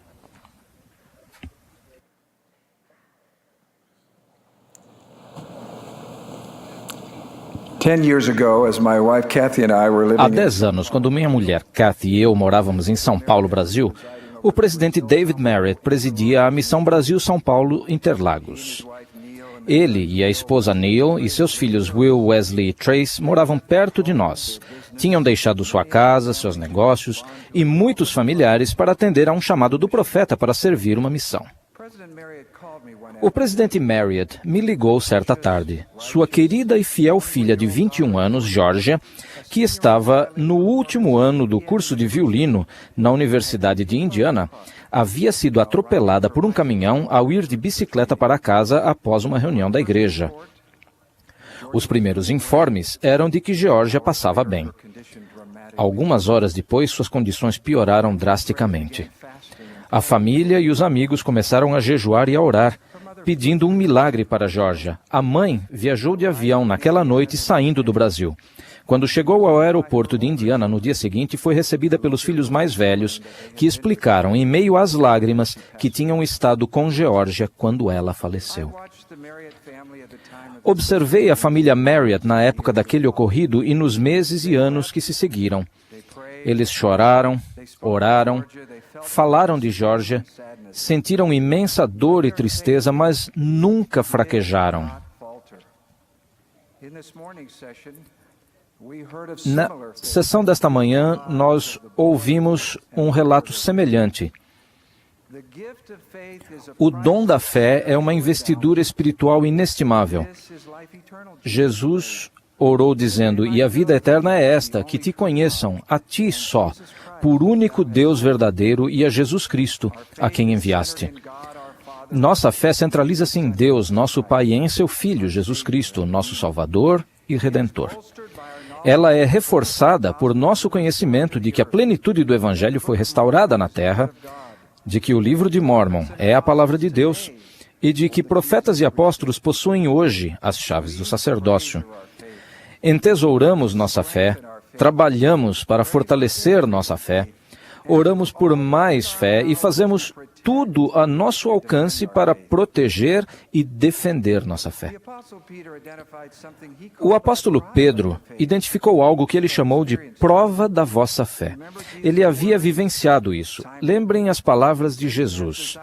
Há 10 anos, quando minha mulher, Kathy, e eu morávamos em São Paulo, Brasil, o presidente David Marriott presidia a Missão Brasil-São Paulo Interlagos. Ele e a esposa Neil e seus filhos Will, Wesley e Trace moravam perto de nós. Tinham deixado sua casa, seus negócios e muitos familiares para atender a um chamado do profeta para servir uma missão. O presidente Marriott me ligou certa tarde. Sua querida e fiel filha de 21 anos, Georgia, que estava no último ano do curso de violino na Universidade de Indiana, havia sido atropelada por um caminhão ao ir de bicicleta para casa após uma reunião da igreja. Os primeiros informes eram de que Georgia passava bem. Algumas horas depois, suas condições pioraram drasticamente. A família e os amigos começaram a jejuar e a orar, pedindo um milagre para Georgia. A mãe viajou de avião naquela noite saindo do Brasil. Quando chegou ao aeroporto de Indiana no dia seguinte, foi recebida pelos filhos mais velhos, que explicaram, em meio às lágrimas, que tinham estado com Georgia quando ela faleceu. Observei a família Marriott na época daquele ocorrido e nos meses e anos que se seguiram. Eles choraram, oraram, falaram de Georgia, sentiram imensa dor e tristeza, mas nunca fraquejaram. Na sessão desta manhã, nós ouvimos um relato semelhante. O dom da fé é uma investidura espiritual inestimável. Jesus orou dizendo: "E a vida eterna é esta, que te conheçam, a ti só, por único Deus verdadeiro, e a Jesus Cristo, a quem enviaste." Nossa fé centraliza-se em Deus, nosso Pai, e em seu Filho, Jesus Cristo, nosso Salvador e Redentor. Ela é reforçada por nosso conhecimento de que a plenitude do Evangelho foi restaurada na Terra, de que o livro de Mórmon é a palavra de Deus e de que profetas e apóstolos possuem hoje as chaves do sacerdócio. Entesouramos nossa fé, trabalhamos para fortalecer nossa fé, oramos por mais fé e fazemos tudo a nosso alcance para proteger e defender nossa fé. O apóstolo Pedro identificou algo que ele chamou de prova da vossa fé. Ele havia vivenciado isso. Lembrem as palavras de Jesus.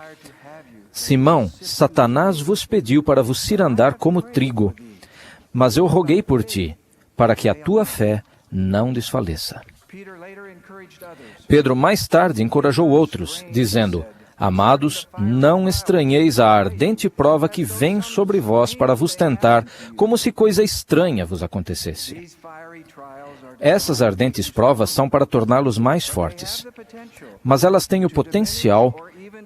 Simão, Satanás vos pediu para vos cirandar como trigo, mas eu roguei por ti, para que a tua fé não desfaleça. Pedro mais tarde encorajou outros, dizendo: Amados, não estranheis a ardente prova que vem sobre vós para vos tentar, como se coisa estranha vos acontecesse. Essas ardentes provas são para torná-los mais fortes, mas elas têm o potencial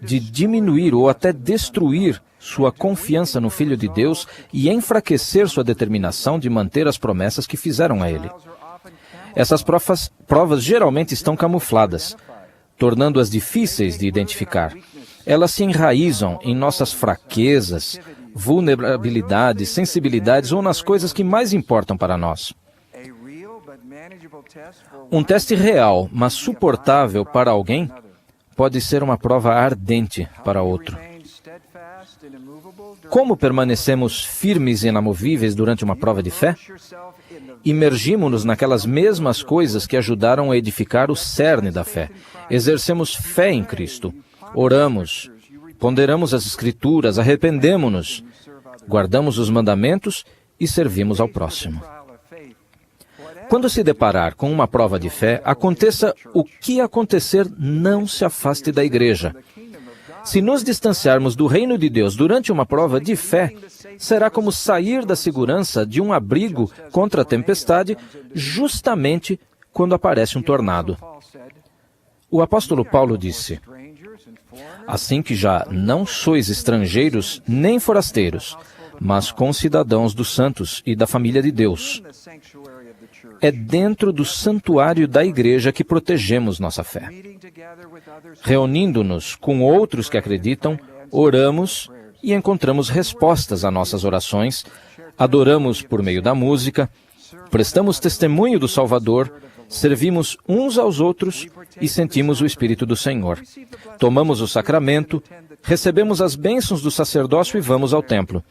de diminuir ou até destruir sua confiança no Filho de Deus e enfraquecer sua determinação de manter as promessas que fizeram a ele. Essas provas geralmente estão camufladas, tornando-as difíceis de identificar. Elas se enraizam em nossas fraquezas, vulnerabilidades, sensibilidades ou nas coisas que mais importam para nós. Um teste real, mas suportável para alguém, pode ser uma prova ardente para outro. Como permanecemos firmes e inamovíveis durante uma prova de fé? Imergimos-nos naquelas mesmas coisas que ajudaram a edificar o cerne da fé. Exercemos fé em Cristo. Oramos, ponderamos as Escrituras, arrependemo-nos, guardamos os mandamentos e servimos ao próximo. Quando se deparar com uma prova de fé, aconteça o que acontecer, não se afaste da igreja. Se nos distanciarmos do reino de Deus durante uma prova de fé, será como sair da segurança de um abrigo contra a tempestade, justamente quando aparece um tornado. O apóstolo Paulo disse: Assim que já não sois estrangeiros nem forasteiros, mas concidadãos dos santos e da família de Deus. É dentro do santuário da igreja que protegemos nossa fé. Reunindo-nos com outros que acreditam, oramos e encontramos respostas a nossas orações, adoramos por meio da música, prestamos testemunho do Salvador, servimos uns aos outros e sentimos o Espírito do Senhor. Tomamos o sacramento, recebemos as bênçãos do sacerdócio e vamos ao templo.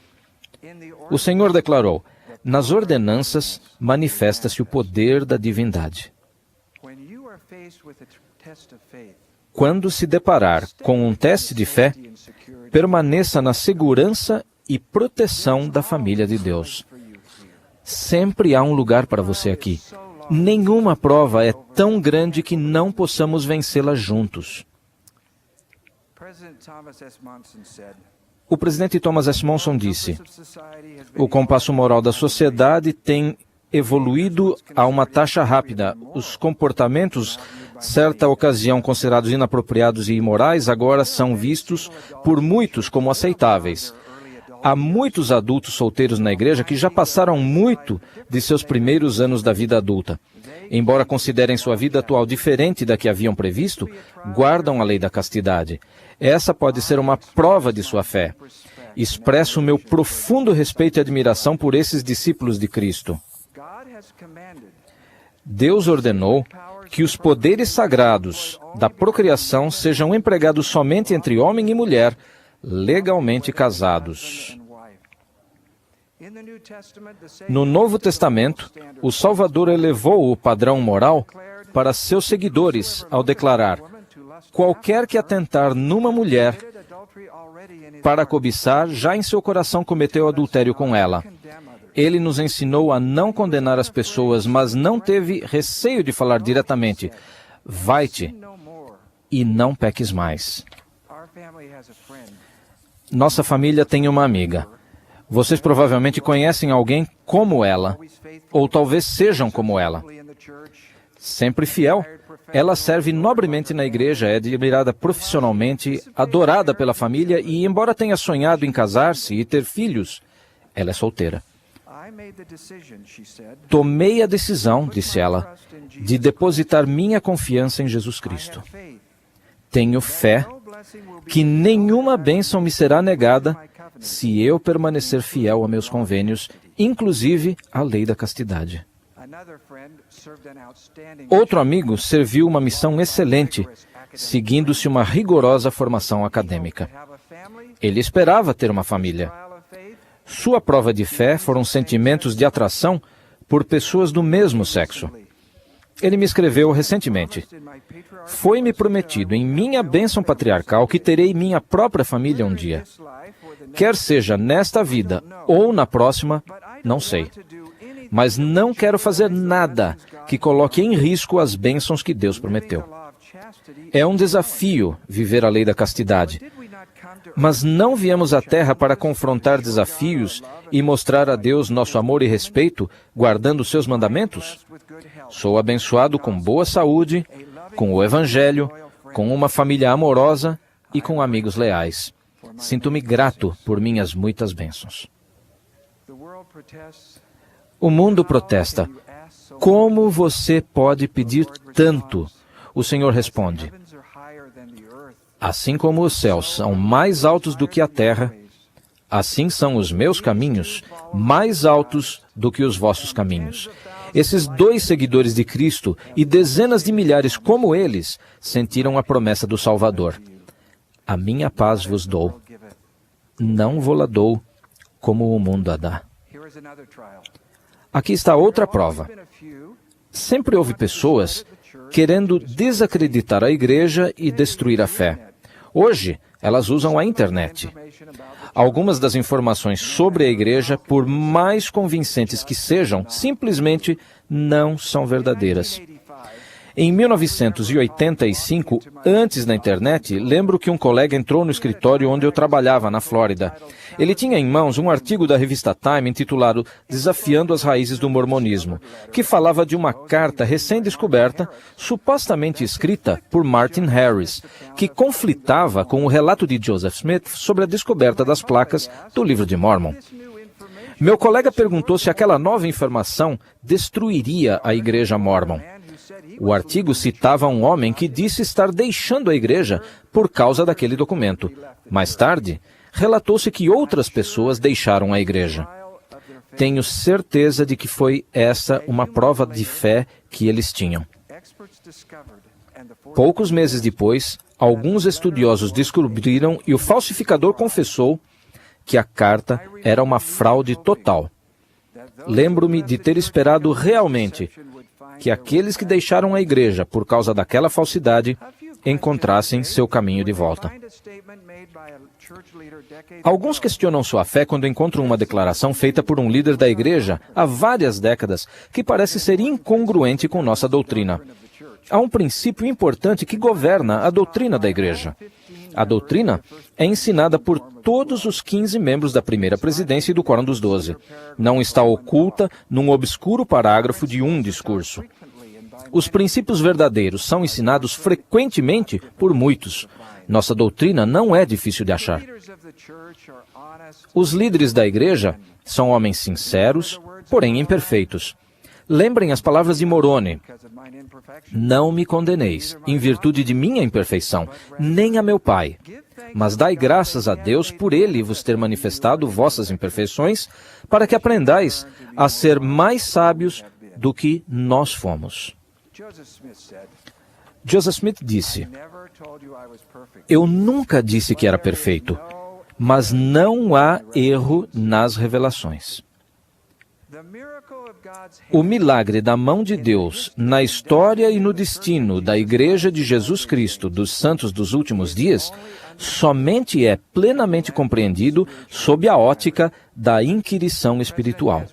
O Senhor declarou: nas ordenanças manifesta-se o poder da divindade. Quando se deparar com um teste de fé, permaneça na segurança e proteção da família de Deus. Sempre há um lugar para você aqui. Nenhuma prova é tão grande que não possamos vencê-la juntos. O presidente Thomas S. Monson disse: o compasso moral da sociedade tem evoluído a uma taxa rápida. Os comportamentos, certa ocasião considerados inapropriados e imorais, agora são vistos por muitos como aceitáveis. Há muitos adultos solteiros na igreja que já passaram muito de seus primeiros anos da vida adulta. Embora considerem sua vida atual diferente da que haviam previsto, guardam a lei da castidade. Essa pode ser uma prova de sua fé. Expresso meu profundo respeito e admiração por esses discípulos de Cristo. Deus ordenou que os poderes sagrados da procriação sejam empregados somente entre homem e mulher, legalmente casados. No Novo Testamento, o Salvador elevou o padrão moral para seus seguidores ao declarar: qualquer que atentar numa mulher para cobiçar, já em seu coração cometeu adultério com ela. Ele nos ensinou a não condenar as pessoas, mas não teve receio de falar diretamente: vai-te e não peques mais. Nossa família tem uma amiga. Vocês provavelmente conhecem alguém como ela, ou talvez sejam como ela. Sempre fiel, ela serve nobremente na igreja, é admirada profissionalmente, adorada pela família e, embora tenha sonhado em casar-se e ter filhos, ela é solteira. Tomei a decisão, disse ela, de depositar minha confiança em Jesus Cristo. Tenho fé que nenhuma bênção me será negada se eu permanecer fiel a meus convênios, inclusive a lei da castidade. Outro amigo serviu uma missão excelente, seguindo-se uma rigorosa formação acadêmica. Ele esperava ter uma família. Sua prova de fé foram sentimentos de atração por pessoas do mesmo sexo. Ele me escreveu recentemente: "Foi-me prometido em minha bênção patriarcal que terei minha própria família um dia. Quer seja nesta vida ou na próxima, não sei. Mas não quero fazer nada que coloque em risco as bênçãos que Deus prometeu. É um desafio viver a lei da castidade. Mas não viemos à Terra para confrontar desafios e mostrar a Deus nosso amor e respeito, guardando seus mandamentos? Sou abençoado com boa saúde, com o Evangelho, com uma família amorosa e com amigos leais. Sinto-me grato por minhas muitas bênçãos." O mundo protesta: "Como você pode pedir tanto?" O Senhor responde: "Assim como os céus são mais altos do que a terra, assim são os meus caminhos mais altos do que os vossos caminhos." Esses 2 seguidores de Cristo e dezenas de milhares como eles sentiram a promessa do Salvador: "A minha paz vos dou, não vô-la dou como o mundo a dá." Aqui está outra prova. Sempre houve pessoas querendo desacreditar a igreja e destruir a fé. Hoje, elas usam a internet. Algumas das informações sobre a igreja, por mais convincentes que sejam, simplesmente não são verdadeiras. Em 1985, antes da internet, lembro que um colega entrou no escritório onde eu trabalhava, na Flórida. Ele tinha em mãos um artigo da revista Time intitulado "Desafiando as Raízes do Mormonismo", que falava de uma carta recém-descoberta, supostamente escrita por Martin Harris, que conflitava com o relato de Joseph Smith sobre a descoberta das placas do Livro de Mormon. Meu colega perguntou se aquela nova informação destruiria a Igreja Mormon. O artigo citava um homem que disse estar deixando a igreja por causa daquele documento. Mais tarde, relatou-se que outras pessoas deixaram a igreja. Tenho certeza de que foi essa uma prova de fé que eles tinham. Poucos meses depois, alguns estudiosos descobriram e o falsificador confessou que a carta era uma fraude total. Lembro-me de ter esperado realmente que aqueles que deixaram a igreja por causa daquela falsidade encontrassem seu caminho de volta. Alguns questionam sua fé quando encontram uma declaração feita por um líder da igreja há várias décadas que parece ser incongruente com nossa doutrina. Há um princípio importante que governa a doutrina da igreja. A doutrina é ensinada por todos os 15 membros da primeira presidência e do Quórum dos 12. Não está oculta num obscuro parágrafo de um discurso. Os princípios verdadeiros são ensinados frequentemente por muitos. Nossa doutrina não é difícil de achar. Os líderes da igreja são homens sinceros, porém imperfeitos. Lembrem as palavras de Moroni: "Não me condeneis, em virtude de minha imperfeição, nem a meu Pai. Mas dai graças a Deus por Ele vos ter manifestado vossas imperfeições, para que aprendais a ser mais sábios do que nós fomos." Joseph Smith disse: "Eu nunca disse que era perfeito, mas não há erro nas revelações." O milagre da mão de Deus na história e no destino da Igreja de Jesus Cristo dos Santos dos Últimos Dias somente é plenamente compreendido sob a ótica da inquirição espiritual.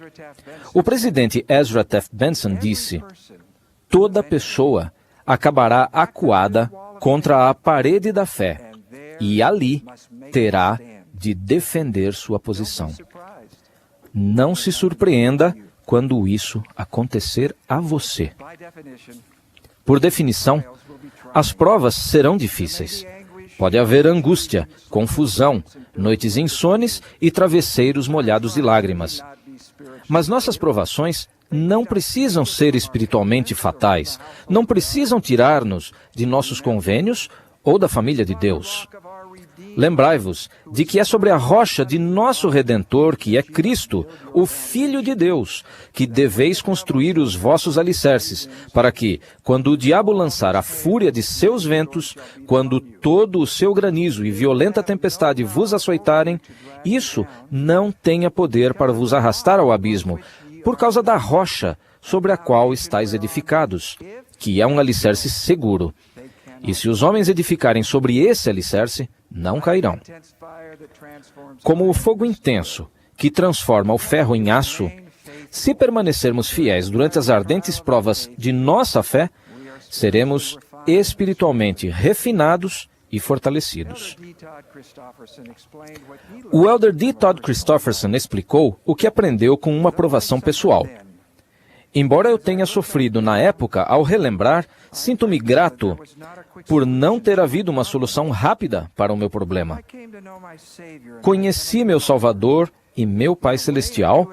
O presidente Ezra Taft Benson disse: "Toda pessoa acabará acuada contra a parede da fé e ali terá de defender sua posição." Não se surpreenda quando isso acontecer a você. Por definição, as provas serão difíceis. Pode haver angústia, confusão, noites insones e travesseiros molhados de lágrimas. Mas nossas provações não precisam ser espiritualmente fatais, não precisam tirar-nos de nossos convênios ou da família de Deus. Lembrai-vos de que é sobre a rocha de nosso Redentor, que é Cristo, o Filho de Deus, que deveis construir os vossos alicerces, para que, quando o diabo lançar a fúria de seus ventos, quando todo o seu granizo e violenta tempestade vos açoitarem, isso não tenha poder para vos arrastar ao abismo, por causa da rocha sobre a qual estáis edificados, que é um alicerce seguro. E se os homens edificarem sobre esse alicerce, não cairão. Como o fogo intenso, que transforma o ferro em aço, se permanecermos fiéis durante as ardentes provas de nossa fé, seremos espiritualmente refinados e fortalecidos. O Elder D. Todd Christofferson explicou o que aprendeu com uma provação pessoal. Embora eu tenha sofrido na época, ao relembrar, sinto-me grato por não ter havido uma solução rápida para o meu problema. Conheci meu Salvador e meu Pai Celestial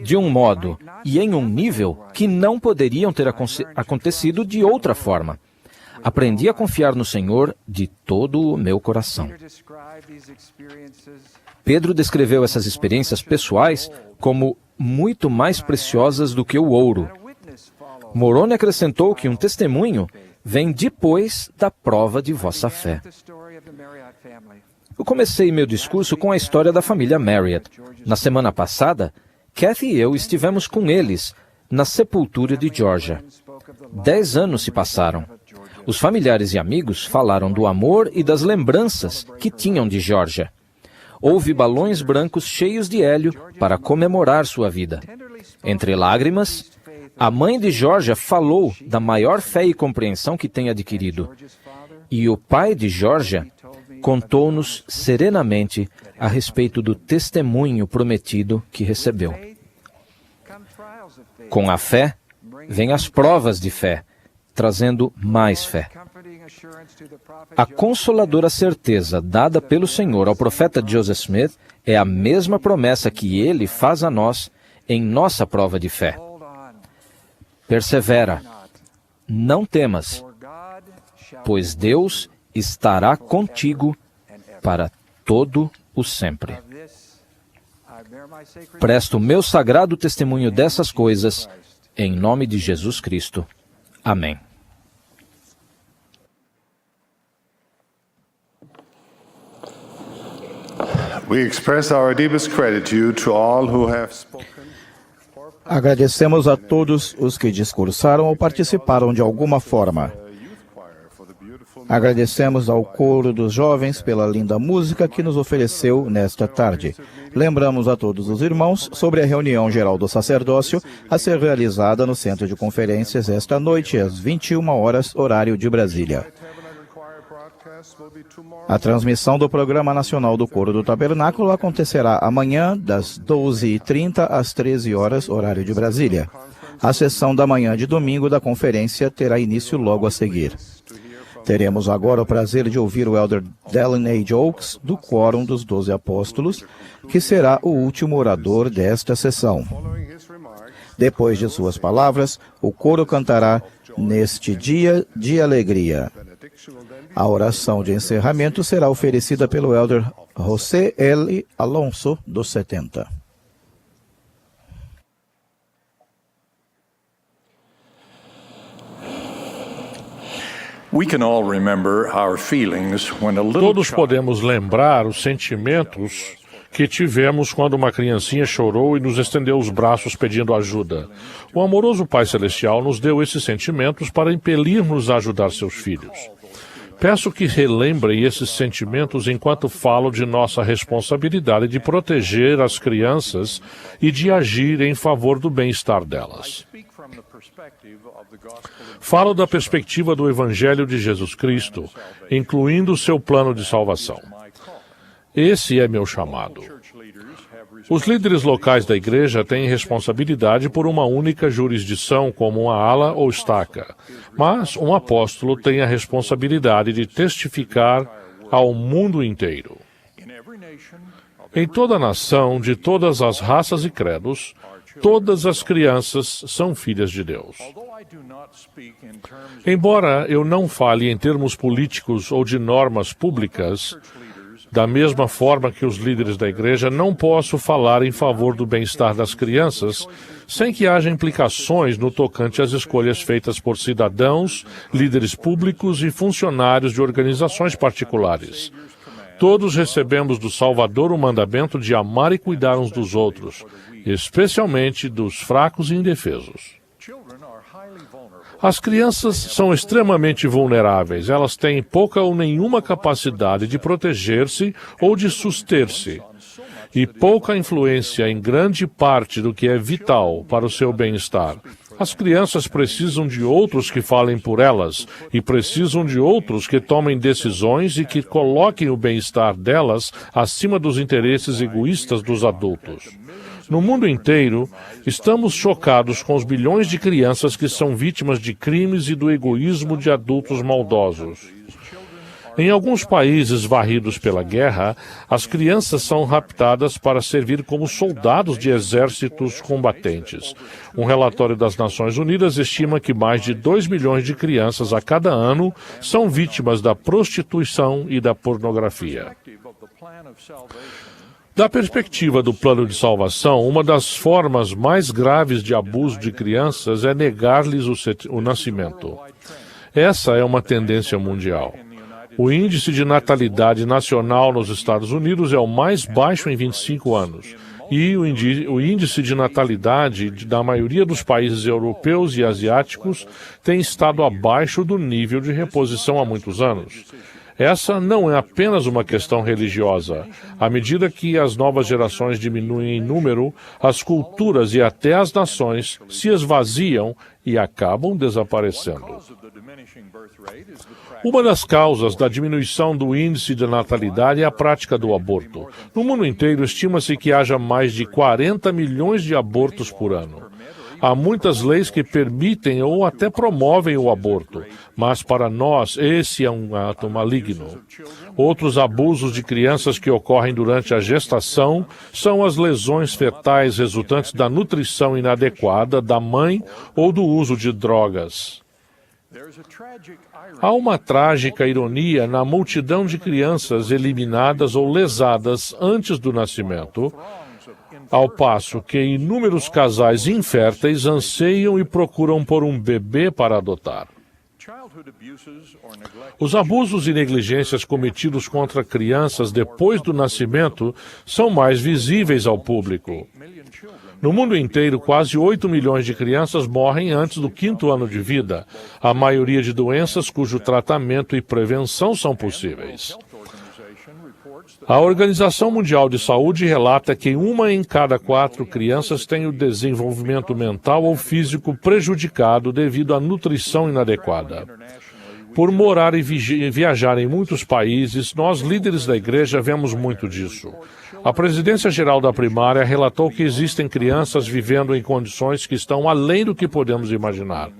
de um modo e em um nível que não poderiam ter acontecido de outra forma. Aprendi a confiar no Senhor de todo o meu coração. Pedro descreveu essas experiências pessoais como muito mais preciosas do que o ouro. Moroni acrescentou que um testemunho vem depois da prova de vossa fé. Eu comecei meu discurso com a história da família Marriott. Na semana passada, Kathy e eu estivemos com eles na sepultura de Georgia. 10 anos se passaram. Os familiares e amigos falaram do amor e das lembranças que tinham de Georgia. Houve balões brancos cheios de hélio para comemorar sua vida. Entre lágrimas, a mãe de Georgia falou da maior fé e compreensão que tem adquirido. E o pai de Georgia contou-nos serenamente a respeito do testemunho prometido que recebeu. Com a fé, vêm as provas de fé, trazendo mais fé. A consoladora certeza dada pelo Senhor ao profeta Joseph Smith é a mesma promessa que ele faz a nós em nossa prova de fé. Persevera, não temas, pois Deus estará contigo para todo o sempre. Presto meu sagrado testemunho dessas coisas, em nome de Jesus Cristo. Amém. We express our deepest gratitude to all who have spoken. Agradecemos a todos os que discursaram ou participaram de alguma forma. Agradecemos ao coro dos jovens pela linda música que nos ofereceu nesta tarde. Lembramos a todos os irmãos sobre a reunião geral do sacerdócio a ser realizada no Centro de Conferências esta noite, às 21 horas, horário de Brasília. A transmissão do Programa Nacional do Coro do Tabernáculo acontecerá amanhã, das 12h30 às 13 horas, horário de Brasília. A sessão da manhã de domingo da conferência terá início logo a seguir. Teremos agora o prazer de ouvir o Elder Dallin H. Oaks, do Quórum dos 12 Apóstolos, que será o último orador desta sessão. Depois de suas palavras, o coro cantará Neste Dia de Alegria. A oração de encerramento será oferecida pelo Elder José L. Alonso, dos 70. Todos podemos lembrar os sentimentos que tivemos quando uma criancinha chorou e nos estendeu os braços pedindo ajuda. O amoroso Pai Celestial nos deu esses sentimentos para impelir-nos a ajudar seus filhos. Peço que relembrem esses sentimentos enquanto falo de nossa responsabilidade de proteger as crianças e de agir em favor do bem-estar delas. Falo da perspectiva do Evangelho de Jesus Cristo, incluindo o seu plano de salvação. Esse é meu chamado. Os líderes locais da igreja têm responsabilidade por uma única jurisdição, como uma ala ou estaca, mas um apóstolo tem a responsabilidade de testificar ao mundo inteiro. Em toda a nação, de todas as raças e credos, todas as crianças são filhas de Deus. Embora eu não fale em termos políticos ou de normas públicas, da mesma forma que os líderes da igreja, não posso falar em favor do bem-estar das crianças sem que haja implicações no tocante às escolhas feitas por cidadãos, líderes públicos e funcionários de organizações particulares. Todos recebemos do Salvador o mandamento de amar e cuidar uns dos outros, especialmente dos fracos e indefesos. As crianças são extremamente vulneráveis. Elas têm pouca ou nenhuma capacidade de proteger-se ou de suster-se, e pouca influência em grande parte do que é vital para o seu bem-estar. As crianças precisam de outros que falem por elas, e precisam de outros que tomem decisões e que coloquem o bem-estar delas acima dos interesses egoístas dos adultos. No mundo inteiro, estamos chocados com os bilhões de crianças que são vítimas de crimes e do egoísmo de adultos maldosos. Em alguns países varridos pela guerra, as crianças são raptadas para servir como soldados de exércitos combatentes. Um relatório das Nações Unidas estima que mais de 2 milhões de crianças a cada ano são vítimas da prostituição e da pornografia. Da perspectiva do plano de salvação, uma das formas mais graves de abuso de crianças é negar-lhes o nascimento. Essa é uma tendência mundial. O índice de natalidade nacional nos Estados Unidos é o mais baixo em 25 anos. E o índice de natalidade da maioria dos países europeus e asiáticos tem estado abaixo do nível de reposição há muitos anos. Essa não é apenas uma questão religiosa. À medida que as novas gerações diminuem em número, as culturas e até as nações se esvaziam e acabam desaparecendo. Uma das causas da diminuição do índice de natalidade é a prática do aborto. No mundo inteiro, estima-se que haja mais de 40 milhões de abortos por ano. Há muitas leis que permitem ou até promovem o aborto, mas para nós esse é um ato maligno. Outros abusos de crianças que ocorrem durante a gestação são as lesões fetais resultantes da nutrição inadequada da mãe ou do uso de drogas. Há uma trágica ironia na multidão de crianças eliminadas ou lesadas antes do nascimento, ao passo que inúmeros casais inférteis anseiam e procuram por um bebê para adotar. Os abusos e negligências cometidos contra crianças depois do nascimento são mais visíveis ao público. No mundo inteiro, quase 8 milhões de crianças morrem antes do 5º ano de vida, a maioria de doenças cujo tratamento e prevenção são possíveis. A Organização Mundial de Saúde relata que 1 em cada 4 crianças tem o desenvolvimento mental ou físico prejudicado devido à nutrição inadequada. Por morar e viajar em muitos países, nós, líderes da igreja, vemos muito disso. A Presidência Geral da Primária relatou que existem crianças vivendo em condições que estão além do que podemos imaginar.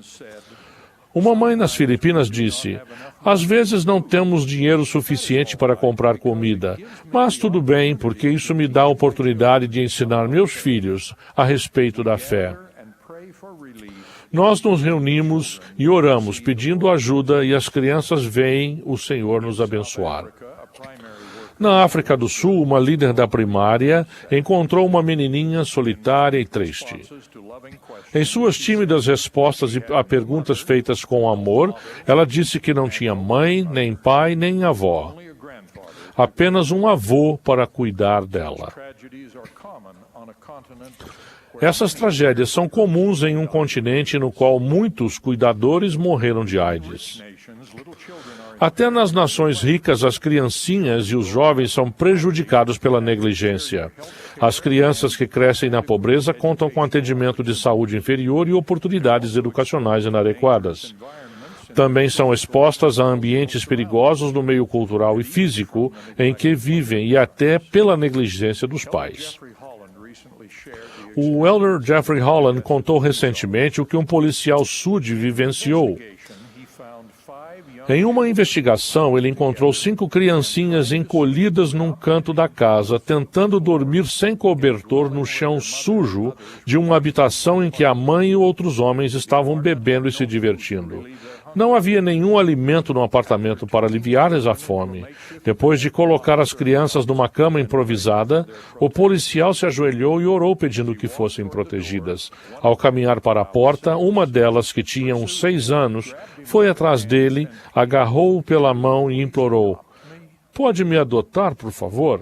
Uma mãe nas Filipinas disse: "Às vezes não temos dinheiro suficiente para comprar comida, mas tudo bem, porque isso me dá a oportunidade de ensinar meus filhos a respeito da fé." Nós nos reunimos e oramos pedindo ajuda e as crianças veem o Senhor nos abençoar. Na África do Sul, uma líder da primária encontrou uma menininha solitária e triste. Em suas tímidas respostas a perguntas feitas com amor, ela disse que não tinha mãe, nem pai, nem avó. Apenas um avô para cuidar dela. Essas tragédias são comuns em um continente no qual muitos cuidadores morreram de AIDS. Até nas nações ricas, as criancinhas e os jovens são prejudicados pela negligência. As crianças que crescem na pobreza contam com atendimento de saúde inferior e oportunidades educacionais inadequadas. Também são expostas a ambientes perigosos no meio cultural e físico em que vivem e até pela negligência dos pais. O elder Jeffrey Holland contou recentemente o que um policial SUD vivenciou. Em uma investigação, ele encontrou 5 criancinhas encolhidas num canto da casa, tentando dormir sem cobertor no chão sujo de uma habitação em que a mãe e outros homens estavam bebendo e se divertindo. Não havia nenhum alimento no apartamento para aliviar-lhes a fome. Depois de colocar as crianças numa cama improvisada, o policial se ajoelhou e orou pedindo que fossem protegidas. Ao caminhar para a porta, uma delas, que tinha uns 6 anos, foi atrás dele, agarrou-o pela mão e implorou: "Pode me adotar, por favor?"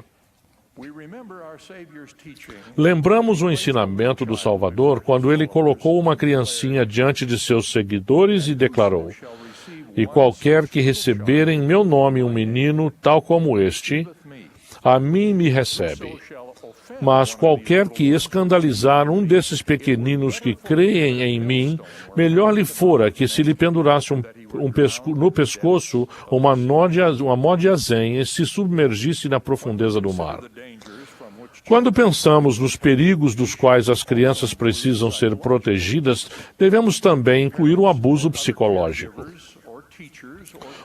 Lembramos o ensinamento do Salvador quando ele colocou uma criancinha diante de seus seguidores e declarou: "E qualquer que receber em meu nome um menino tal como este, a mim me recebe. Mas qualquer que escandalizar um desses pequeninos que creem em mim, melhor lhe fora que se lhe pendurasse no pescoço uma mó de azenha e se submergisse na profundeza do mar." Quando pensamos nos perigos dos quais as crianças precisam ser protegidas, devemos também incluir o abuso psicológico.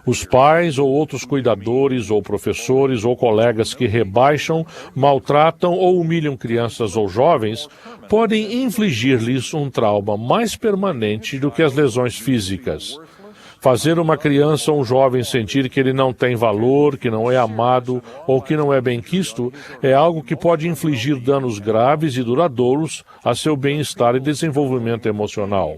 Os pais ou outros cuidadores ou professores ou colegas que rebaixam, maltratam ou humilham crianças ou jovens podem infligir-lhes um trauma mais permanente do que as lesões físicas. Fazer uma criança ou um jovem sentir que ele não tem valor, que não é amado ou que não é benquisto é algo que pode infligir danos graves e duradouros a seu bem-estar e desenvolvimento emocional.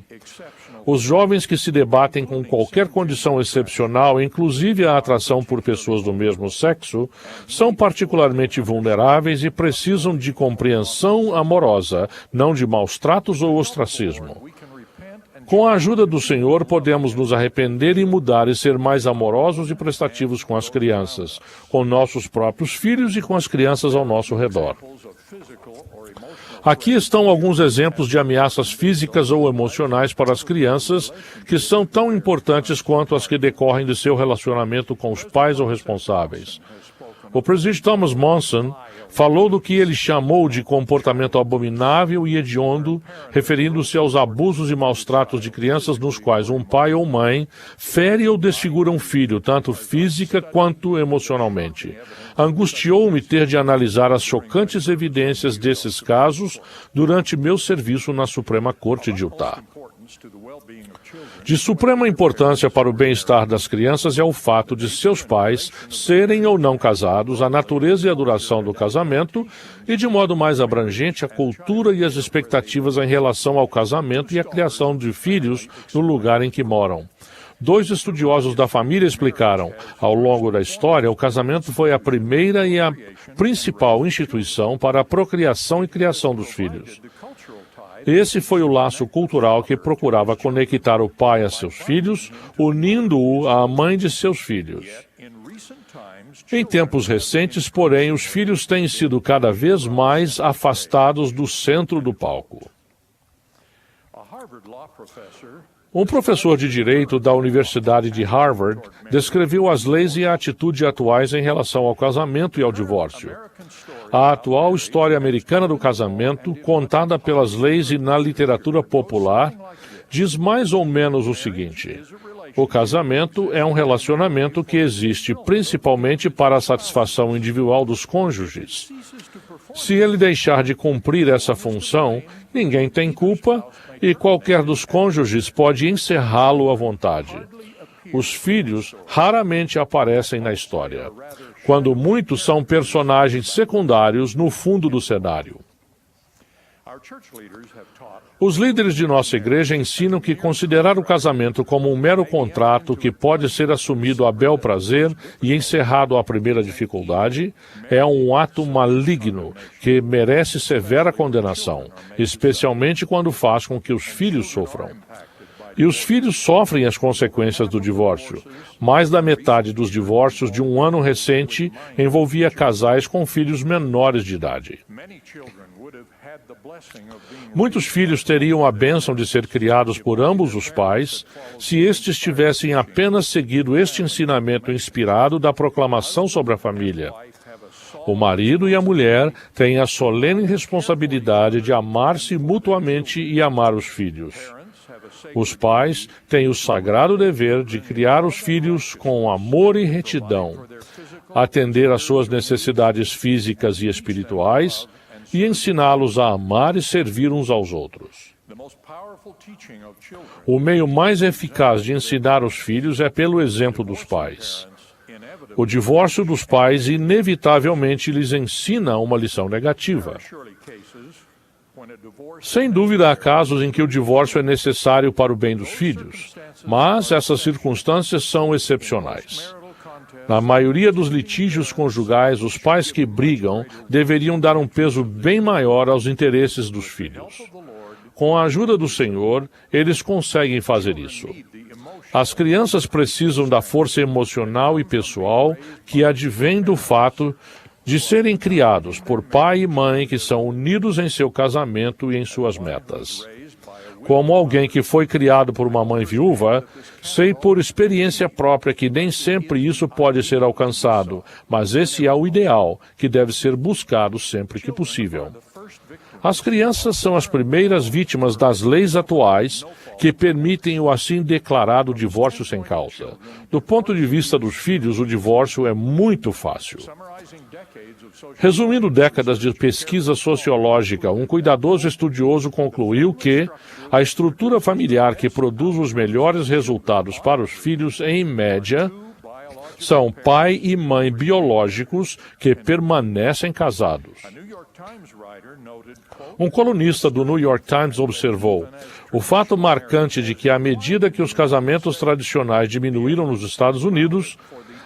Os jovens que se debatem com qualquer condição excepcional, inclusive a atração por pessoas do mesmo sexo, são particularmente vulneráveis e precisam de compreensão amorosa, não de maus tratos ou ostracismo. Com a ajuda do Senhor, podemos nos arrepender e mudar e ser mais amorosos e prestativos com as crianças, com nossos próprios filhos e com as crianças ao nosso redor. Aqui estão alguns exemplos de ameaças físicas ou emocionais para as crianças que são tão importantes quanto as que decorrem de seu relacionamento com os pais ou responsáveis. O presidente Thomas Monson falou do que ele chamou de comportamento abominável e hediondo, referindo-se aos abusos e maus tratos de crianças nos quais um pai ou mãe fere ou desfigura um filho, tanto física quanto emocionalmente. Angustiou-me ter de analisar as chocantes evidências desses casos durante meu serviço na Suprema Corte de Utah. De suprema importância para o bem-estar das crianças é o fato de seus pais serem ou não casados, a natureza e a duração do casamento e, de modo mais abrangente, a cultura e as expectativas em relação ao casamento e à criação de filhos no lugar em que moram. 2 estudiosos da família explicaram: ao longo da história, o casamento foi a primeira e a principal instituição para a procriação e criação dos filhos. Esse foi o laço cultural que procurava conectar o pai a seus filhos, unindo-o à mãe de seus filhos. Em tempos recentes, porém, os filhos têm sido cada vez mais afastados do centro do palco. Um professor de Direito da Universidade de Harvard descreveu as leis e a atitude atuais em relação ao casamento e ao divórcio. A atual história americana do casamento, contada pelas leis e na literatura popular, diz mais ou menos o seguinte: o casamento é um relacionamento que existe principalmente para a satisfação individual dos cônjuges. Se ele deixar de cumprir essa função, ninguém tem culpa e qualquer dos cônjuges pode encerrá-lo à vontade. Os filhos raramente aparecem na história, quando muitos são personagens secundários no fundo do cenário. Os líderes de nossa igreja ensinam que considerar o casamento como um mero contrato que pode ser assumido a bel prazer e encerrado à primeira dificuldade é um ato maligno que merece severa condenação, especialmente quando faz com que os filhos sofram. E os filhos sofrem as consequências do divórcio. Mais da metade dos divórcios de um ano recente envolvia casais com filhos menores de idade. Muitos filhos teriam a bênção de ser criados por ambos os pais se estes tivessem apenas seguido este ensinamento inspirado da proclamação sobre a família. O marido e a mulher têm a solene responsabilidade de amar-se mutuamente e amar os filhos. Os pais têm o sagrado dever de criar os filhos com amor e retidão, atender às suas necessidades físicas e espirituais e ensiná-los a amar e servir uns aos outros. O meio mais eficaz de ensinar os filhos é pelo exemplo dos pais. O divórcio dos pais inevitavelmente lhes ensina uma lição negativa. Sem dúvida, há casos em que o divórcio é necessário para o bem dos filhos, mas essas circunstâncias são excepcionais. Na maioria dos litígios conjugais, os pais que brigam deveriam dar um peso bem maior aos interesses dos filhos. Com a ajuda do Senhor, eles conseguem fazer isso. As crianças precisam da força emocional e pessoal que advém do fato de serem criados por pai e mãe que são unidos em seu casamento e em suas metas. Como alguém que foi criado por uma mãe viúva, sei por experiência própria que nem sempre isso pode ser alcançado, mas esse é o ideal, que deve ser buscado sempre que possível. As crianças são as primeiras vítimas das leis atuais que permitem o assim declarado divórcio sem causa. Do ponto de vista dos filhos, o divórcio é muito fácil. Resumindo décadas de pesquisa sociológica, um cuidadoso estudioso concluiu que a estrutura familiar que produz os melhores resultados para os filhos, em média, são pai e mãe biológicos que permanecem casados. Um colunista do New York Times observou: o fato marcante de que, à medida que os casamentos tradicionais diminuíram nos Estados Unidos,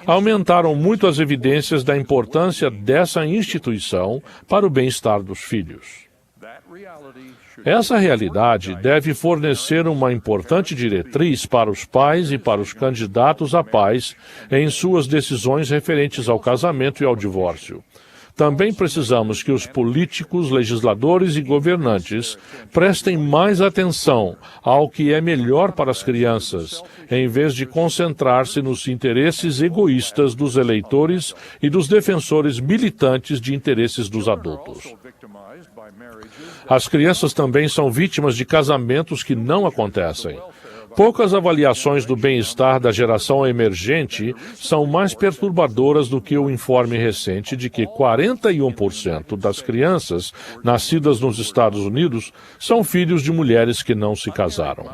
aumentaram muito as evidências da importância dessa instituição para o bem-estar dos filhos. Essa realidade deve fornecer uma importante diretriz para os pais e para os candidatos a pais em suas decisões referentes ao casamento e ao divórcio. Também precisamos que os políticos, legisladores e governantes prestem mais atenção ao que é melhor para as crianças, em vez de concentrar-se nos interesses egoístas dos eleitores e dos defensores militantes de interesses dos adultos. As crianças também são vítimas de casamentos que não acontecem. Poucas avaliações do bem-estar da geração emergente são mais perturbadoras do que o informe recente de que 41% das crianças nascidas nos Estados Unidos são filhos de mulheres que não se casaram.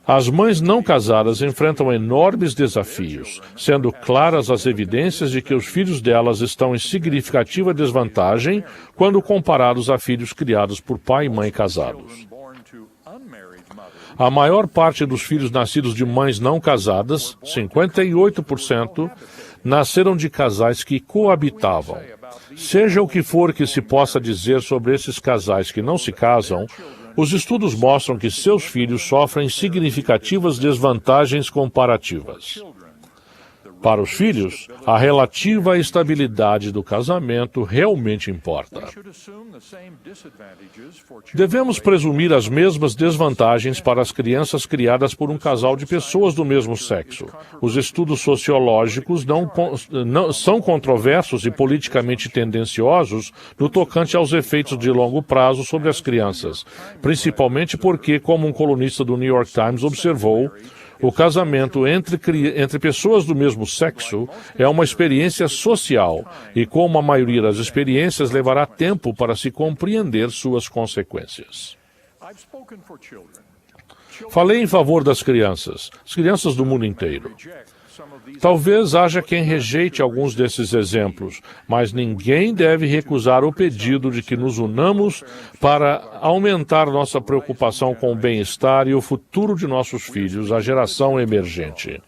As mães não casadas enfrentam enormes desafios, sendo claras as evidências de que os filhos delas estão em significativa desvantagem quando comparados a filhos criados por pai e mãe casados. A maior parte dos filhos nascidos de mães não casadas, 58%, nasceram de casais que coabitavam. Seja o que for que se possa dizer sobre esses casais que não se casam, os estudos mostram que seus filhos sofrem significativas desvantagens comparativas. Para os filhos, a relativa estabilidade do casamento realmente importa. Devemos presumir as mesmas desvantagens para as crianças criadas por um casal de pessoas do mesmo sexo. Os estudos sociológicos não são controversos e politicamente tendenciosos no tocante aos efeitos de longo prazo sobre as crianças, principalmente porque, como um colunista do New York Times observou, o casamento entre pessoas do mesmo sexo é uma experiência social e, como a maioria das experiências, levará tempo para se compreender suas consequências. Falei em favor das crianças, as crianças do mundo inteiro. Talvez haja quem rejeite alguns desses exemplos, mas ninguém deve recusar o pedido de que nos unamos para aumentar nossa preocupação com o bem-estar e o futuro de nossos filhos, a geração emergente.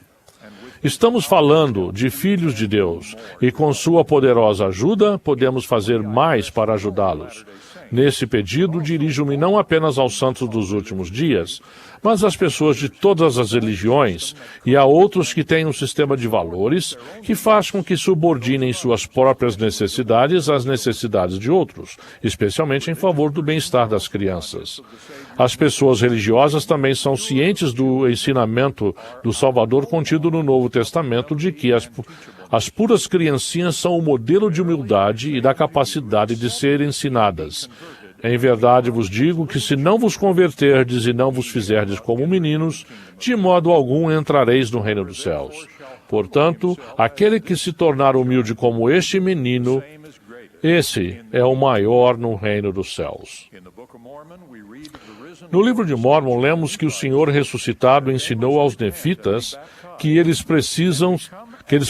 Estamos falando de filhos de Deus, e com sua poderosa ajuda, podemos fazer mais para ajudá-los. Nesse pedido, dirijo-me não apenas aos santos dos últimos dias, mas às pessoas de todas as religiões e a outros que têm um sistema de valores que faz com que subordinem suas próprias necessidades às necessidades de outros, especialmente em favor do bem-estar das crianças. As pessoas religiosas também são cientes do ensinamento do Salvador contido no Novo Testamento de que as puras criancinhas são o modelo de humildade e da capacidade de ser ensinadas. Em verdade vos digo que se não vos converterdes e não vos fizerdes como meninos, de modo algum entrareis no reino dos céus. Portanto, aquele que se tornar humilde como este menino, esse é o maior no reino dos céus. No livro de Mórmon, lemos que o Senhor ressuscitado ensinou aos nefitas que eles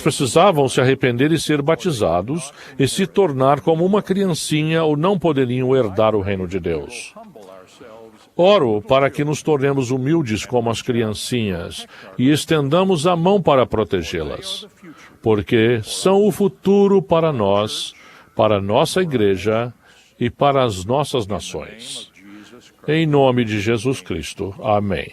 precisavam se arrepender e ser batizados e se tornar como uma criancinha ou não poderiam herdar o reino de Deus. Oro para que nos tornemos humildes como as criancinhas e estendamos a mão para protegê-las, porque são o futuro para nós, para nossa igreja e para as nossas nações. Em nome de Jesus Cristo. Amém.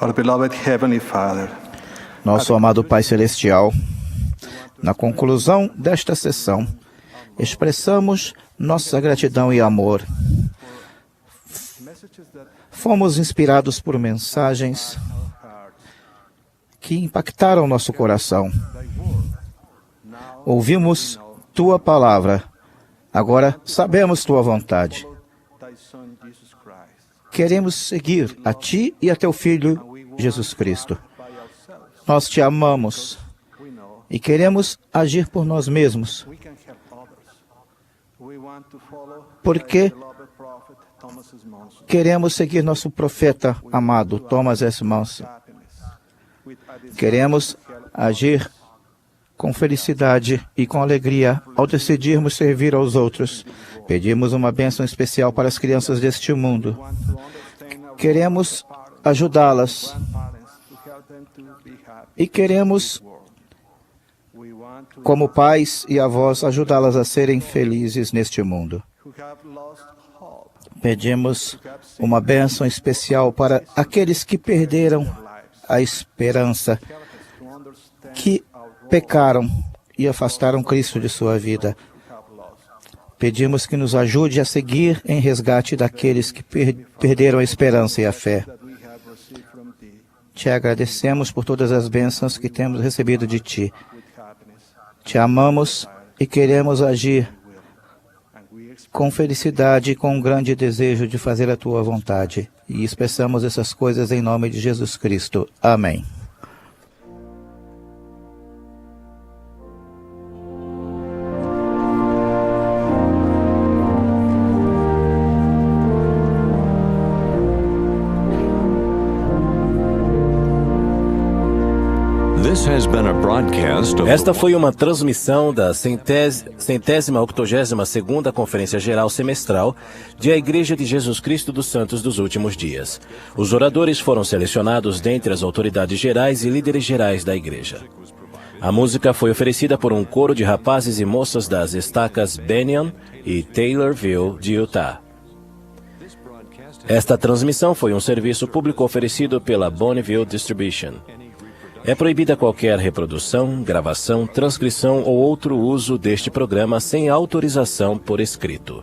Our beloved Heavenly Father, Nosso amado Pai Celestial, na conclusão desta sessão, expressamos nossa gratidão e amor. Fomos inspirados por mensagens que impactaram nosso coração. Ouvimos Tua palavra, agora sabemos Tua vontade. queremos seguir a Ti e a Teu Filho, Jesus Cristo. Nós Te amamos e queremos agir por nós mesmos, porque queremos seguir nosso profeta amado, Thomas S. Monson. Queremos agir com felicidade e com alegria ao decidirmos servir aos outros. Pedimos uma bênção especial para as crianças deste mundo. Queremos ajudá-las e queremos, como pais e avós, ajudá-las a serem felizes neste mundo. Pedimos uma bênção especial para aqueles que perderam a esperança, que pecaram e afastaram Cristo de sua vida. Pedimos que nos ajude a seguir em resgate daqueles que perderam a esperança e a fé. Te agradecemos por todas as bênçãos que temos recebido de Ti. Te amamos e queremos agir com felicidade e com um grande desejo de fazer a Tua vontade. E expressamos essas coisas em nome de Jesus Cristo. Amém. Esta foi uma transmissão da 182ª Conferência Geral Semestral de A Igreja de Jesus Cristo dos Santos dos Últimos Dias. Os oradores foram selecionados dentre as autoridades gerais e líderes gerais da Igreja. A música foi oferecida por um coro de rapazes e moças das estacas Benyon e Taylorville, de Utah. Esta transmissão foi um serviço público oferecido pela Bonneville Distribution. É proibida qualquer reprodução, gravação, transcrição ou outro uso deste programa sem autorização por escrito.